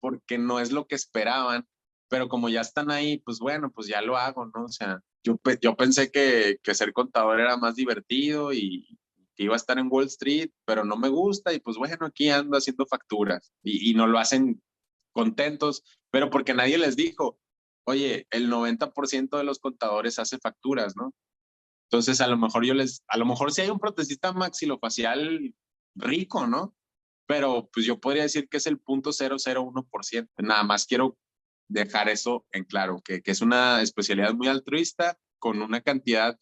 porque no es lo que esperaban, pero como ya están ahí, pues bueno, pues ya lo hago, ¿no? O sea, yo pensé que ser contador era más divertido y que iba a estar en Wall Street, pero no me gusta y pues bueno, aquí ando haciendo facturas y no lo hacen contentos, pero porque nadie les dijo, oye, el 90% de los contadores hace facturas, ¿no? Entonces, a lo mejor si hay un protecista maxilofacial rico, ¿no? Pero pues yo podría decir que es el 0.001%. Nada más quiero dejar eso en claro, que es una especialidad muy altruista con una cantidad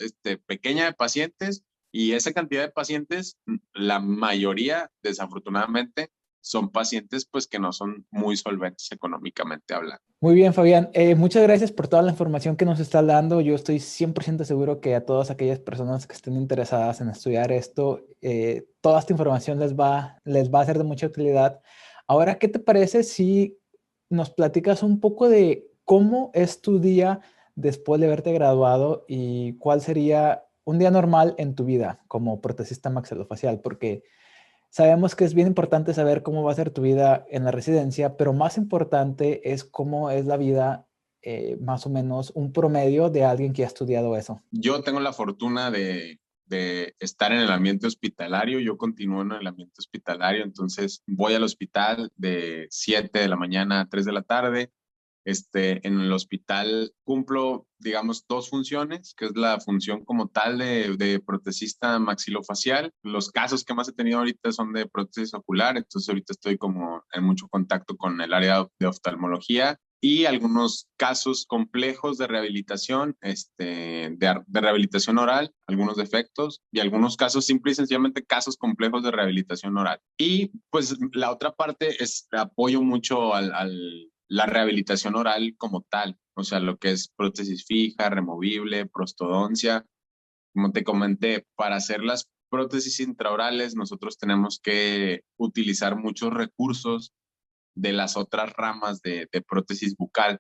pequeña de pacientes y esa cantidad de pacientes, la mayoría, desafortunadamente, son pacientes pues que no son muy solventes económicamente hablando. Muy bien, Fabián. Muchas gracias por toda la información que nos está dando. Yo estoy 100% seguro que a todas aquellas personas que estén interesadas en estudiar esto, toda esta información les va a ser de mucha utilidad. Ahora, ¿qué te parece si nos platicas un poco de cómo es tu día después de haberte graduado y cuál sería un día normal en tu vida como protesista maxilofacial? Porque sabemos que es bien importante saber cómo va a ser tu vida en la residencia, pero más importante es cómo es la vida, más o menos un promedio de alguien que ha estudiado eso. Yo tengo la fortuna de estar en el ambiente hospitalario, yo continúo en el ambiente hospitalario, entonces voy al hospital de 7 de la mañana a 3 de la tarde. En el hospital cumplo, digamos, dos funciones, que es la función como tal de protesista maxilofacial. Los casos que más he tenido ahorita son de prótesis ocular, entonces ahorita estoy como en mucho contacto con el área de oftalmología y algunos casos complejos de rehabilitación, de rehabilitación oral, algunos defectos y algunos casos simple y sencillamente casos complejos de rehabilitación oral. Y pues la otra parte es apoyo mucho la rehabilitación oral como tal, o sea, lo que es prótesis fija, removible, prostodoncia. Como te comenté, para hacer las prótesis intraorales nosotros tenemos que utilizar muchos recursos de las otras ramas de prótesis bucal.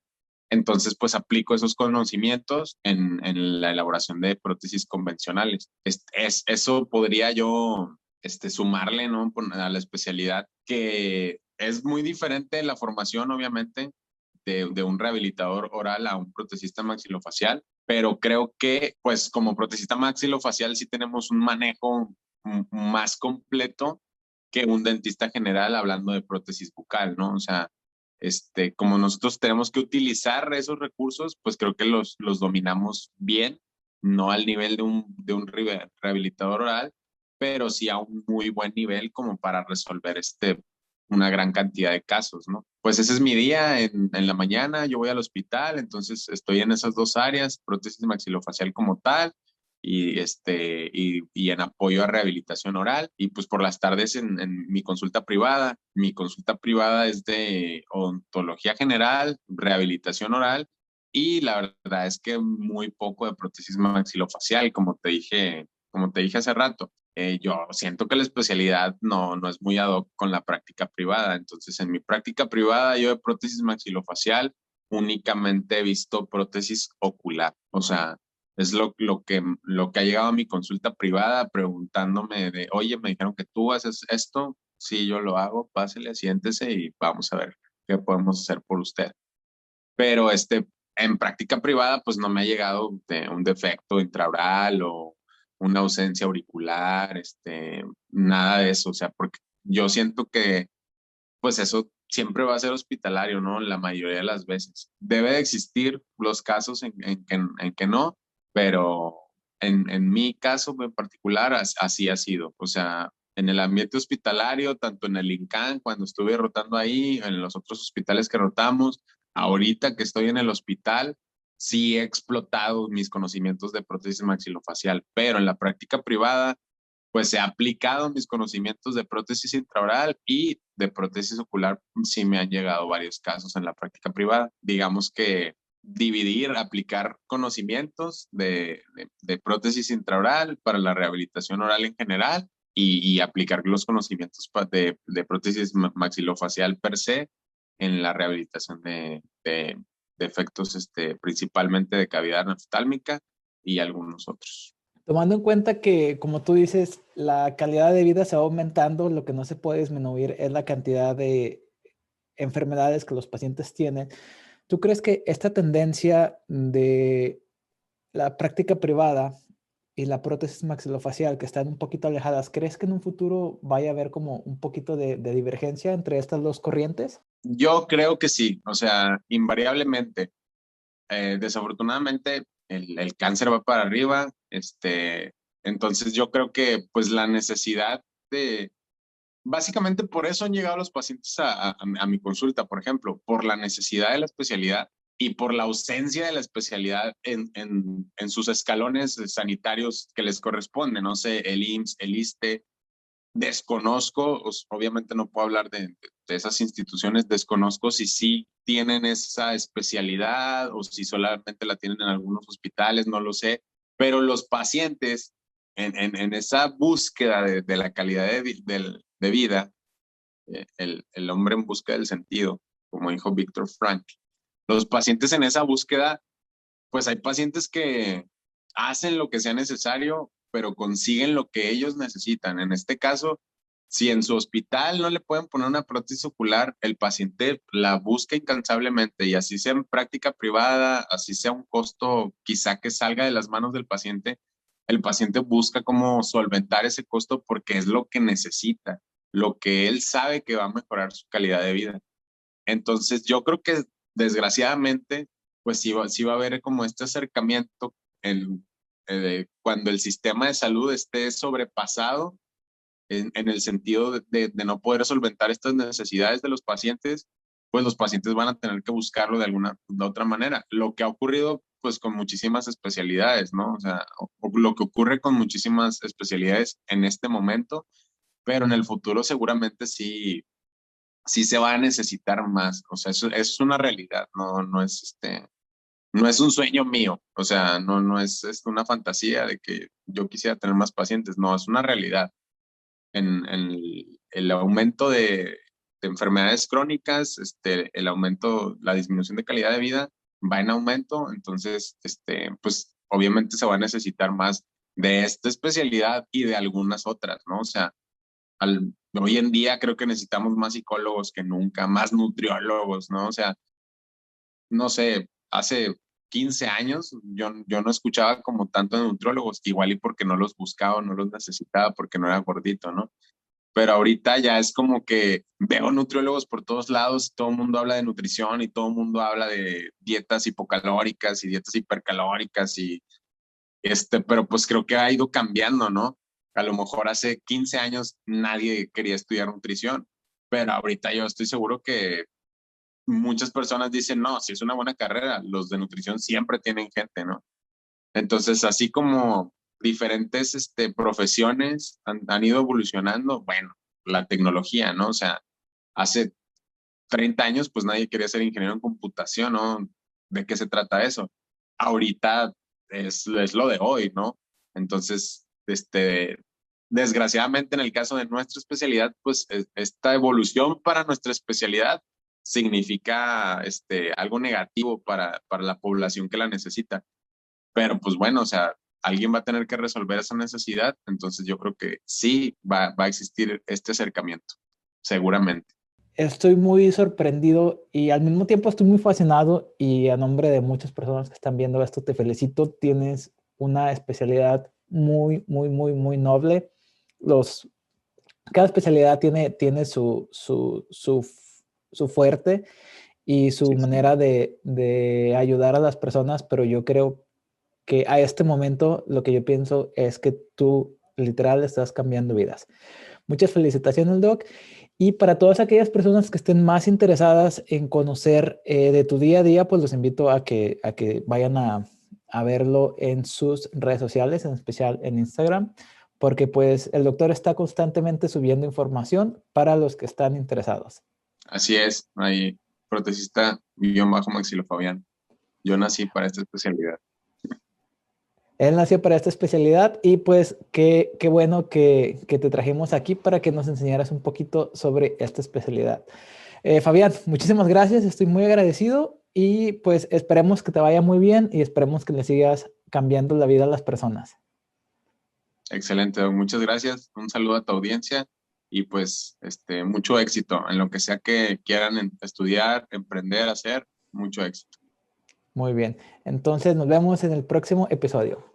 Entonces, pues aplico esos conocimientos en la elaboración de prótesis convencionales. Eso podría yo sumarle, ¿no? A la especialidad, que es muy diferente la formación, obviamente, de un rehabilitador oral a un protesista maxilofacial, pero creo que, pues, como protesista maxilofacial sí tenemos un manejo más completo que un dentista general hablando de prótesis bucal, ¿no? O sea, como nosotros tenemos que utilizar esos recursos, pues creo que los dominamos bien, no al nivel de un rehabilitador oral, pero sí a un muy buen nivel como para resolver una gran cantidad de casos, ¿no? Pues ese es mi día en la mañana, yo voy al hospital, entonces estoy en esas dos áreas, prótesis maxilofacial como tal, y en apoyo a rehabilitación oral y pues por las tardes en mi consulta privada. Mi consulta privada es de odontología general, rehabilitación oral y la verdad es que muy poco de prótesis maxilofacial, como te dije como te dije hace rato, yo siento que la especialidad no es muy ad hoc con la práctica privada. Entonces, en mi práctica privada, yo de prótesis maxilofacial únicamente he visto prótesis ocular. O sea, es lo que ha llegado a mi consulta privada preguntándome de, oye, me dijeron que tú haces esto. Sí, yo lo hago, pásele, siéntese y vamos a ver qué podemos hacer por usted. Pero en práctica privada, pues no me ha llegado un defecto intraoral o una ausencia auricular, nada de eso. O sea, porque yo siento que, pues eso siempre va a ser hospitalario, ¿no? La mayoría de las veces. Debe de existir los casos en que no, pero en mi caso en particular, así ha sido. O sea, en el ambiente hospitalario, tanto en el INCAN, cuando estuve rotando ahí, en los otros hospitales que rotamos, ahorita que estoy en el hospital, sí he explotado mis conocimientos de prótesis maxilofacial, pero en la práctica privada, pues he aplicado mis conocimientos de prótesis intraoral y de prótesis ocular. Sí me han llegado varios casos en la práctica privada. Digamos que dividir, aplicar conocimientos de prótesis intraoral para la rehabilitación oral en general y aplicar los conocimientos de prótesis maxilofacial per se en la rehabilitación de efectos principalmente de cavidad oftálmica y algunos otros. Tomando en cuenta que, como tú dices, la calidad de vida se va aumentando, lo que no se puede disminuir es la cantidad de enfermedades que los pacientes tienen. ¿Tú crees que esta tendencia de la práctica privada y la prótesis maxilofacial, que están un poquito alejadas, crees que en un futuro vaya a haber como un poquito de divergencia entre estas dos corrientes? Yo creo que sí, o sea, invariablemente. Desafortunadamente, el cáncer va para arriba, entonces yo creo que pues la necesidad de, básicamente por eso han llegado los pacientes a mi consulta, por ejemplo, por la necesidad de la especialidad y por la ausencia de la especialidad en sus escalones sanitarios que les corresponden, no sé, el IMSS, el ISSSTE. Desconozco, obviamente no puedo hablar de esas instituciones, desconozco si sí tienen esa especialidad o si solamente la tienen en algunos hospitales, no lo sé, pero los pacientes en esa búsqueda de la calidad de vida, el hombre en busca del sentido, como dijo Víctor Frank, los pacientes en esa búsqueda, pues hay pacientes que hacen lo que sea necesario, pero consiguen lo que ellos necesitan. En este caso, si en su hospital no le pueden poner una prótesis ocular, el paciente la busca incansablemente y así sea en práctica privada, así sea un costo quizá que salga de las manos del paciente, el paciente busca cómo solventar ese costo porque es lo que necesita, lo que él sabe que va a mejorar su calidad de vida. Entonces, yo creo que desgraciadamente, pues sí va a haber como este acercamiento cuando el sistema de salud esté sobrepasado en el sentido de no poder solventar estas necesidades de los pacientes, pues los pacientes van a tener que buscarlo de otra manera. Lo que ha ocurrido pues con muchísimas especialidades, ¿no? O sea, o lo que ocurre con muchísimas especialidades en este momento, pero en el futuro seguramente sí se va a necesitar más. O sea, eso es una realidad, no es un sueño mío. O sea, no es una fantasía de que yo quisiera tener más pacientes. No, es una realidad. El aumento de enfermedades crónicas, el aumento, la disminución de calidad de vida va en aumento. Entonces, pues obviamente se va a necesitar más de esta especialidad y de algunas otras, ¿no? O sea, hoy en día creo que necesitamos más psicólogos que nunca, más nutriólogos, ¿no? O sea, no sé, hace 15 años yo no escuchaba como tanto de nutriólogos, igual y porque no los buscaba, no los necesitaba, porque no era gordito, ¿no? Pero ahorita ya es como que veo nutriólogos por todos lados, todo el mundo habla de nutrición y todo el mundo habla de dietas hipocalóricas y dietas hipercalóricas pero pues creo que ha ido cambiando, ¿no? A lo mejor hace 15 años nadie quería estudiar nutrición, pero ahorita yo estoy seguro que muchas personas dicen, no, si es una buena carrera, los de nutrición siempre tienen gente, ¿no? Entonces, así como diferentes profesiones han ido evolucionando, bueno, la tecnología, ¿no? O sea, hace 30 años, pues nadie quería ser ingeniero en computación, ¿no? ¿De qué se trata eso? Ahorita es lo de hoy, ¿no? Entonces, desgraciadamente en el caso de nuestra especialidad, pues esta evolución para nuestra especialidad significa algo negativo para la población que la necesita. Pero pues bueno, o sea, alguien va a tener que resolver esa necesidad, entonces yo creo que sí va a existir este acercamiento, seguramente. Estoy muy sorprendido y al mismo tiempo estoy muy fascinado, y a nombre de muchas personas que están viendo esto te felicito. Tienes una especialidad muy, muy, muy, muy noble. Cada especialidad tiene su fuerte y su Sí, sí. manera de ayudar a las personas, pero yo creo que a este momento lo que yo pienso es que tú literal estás cambiando vidas. Muchas felicitaciones, Doc. Y para todas aquellas personas que estén más interesadas en conocer de tu día a día, pues los invito a que vayan a verlo en sus redes sociales, en especial en Instagram, porque pues el doctor está constantemente subiendo información para los que están interesados. Así es, ahí, protesista _maxilofabián. Yo nací para esta especialidad. Él nació para esta especialidad y pues qué bueno que te trajimos aquí para que nos enseñaras un poquito sobre esta especialidad. Fabián, muchísimas gracias, estoy muy agradecido y pues esperemos que te vaya muy bien y esperemos que le sigas cambiando la vida a las personas. Excelente, Doc. Muchas gracias. Un saludo a tu audiencia y pues mucho éxito en lo que sea que quieran estudiar, emprender, hacer. Mucho éxito. Muy bien, entonces nos vemos en el próximo episodio.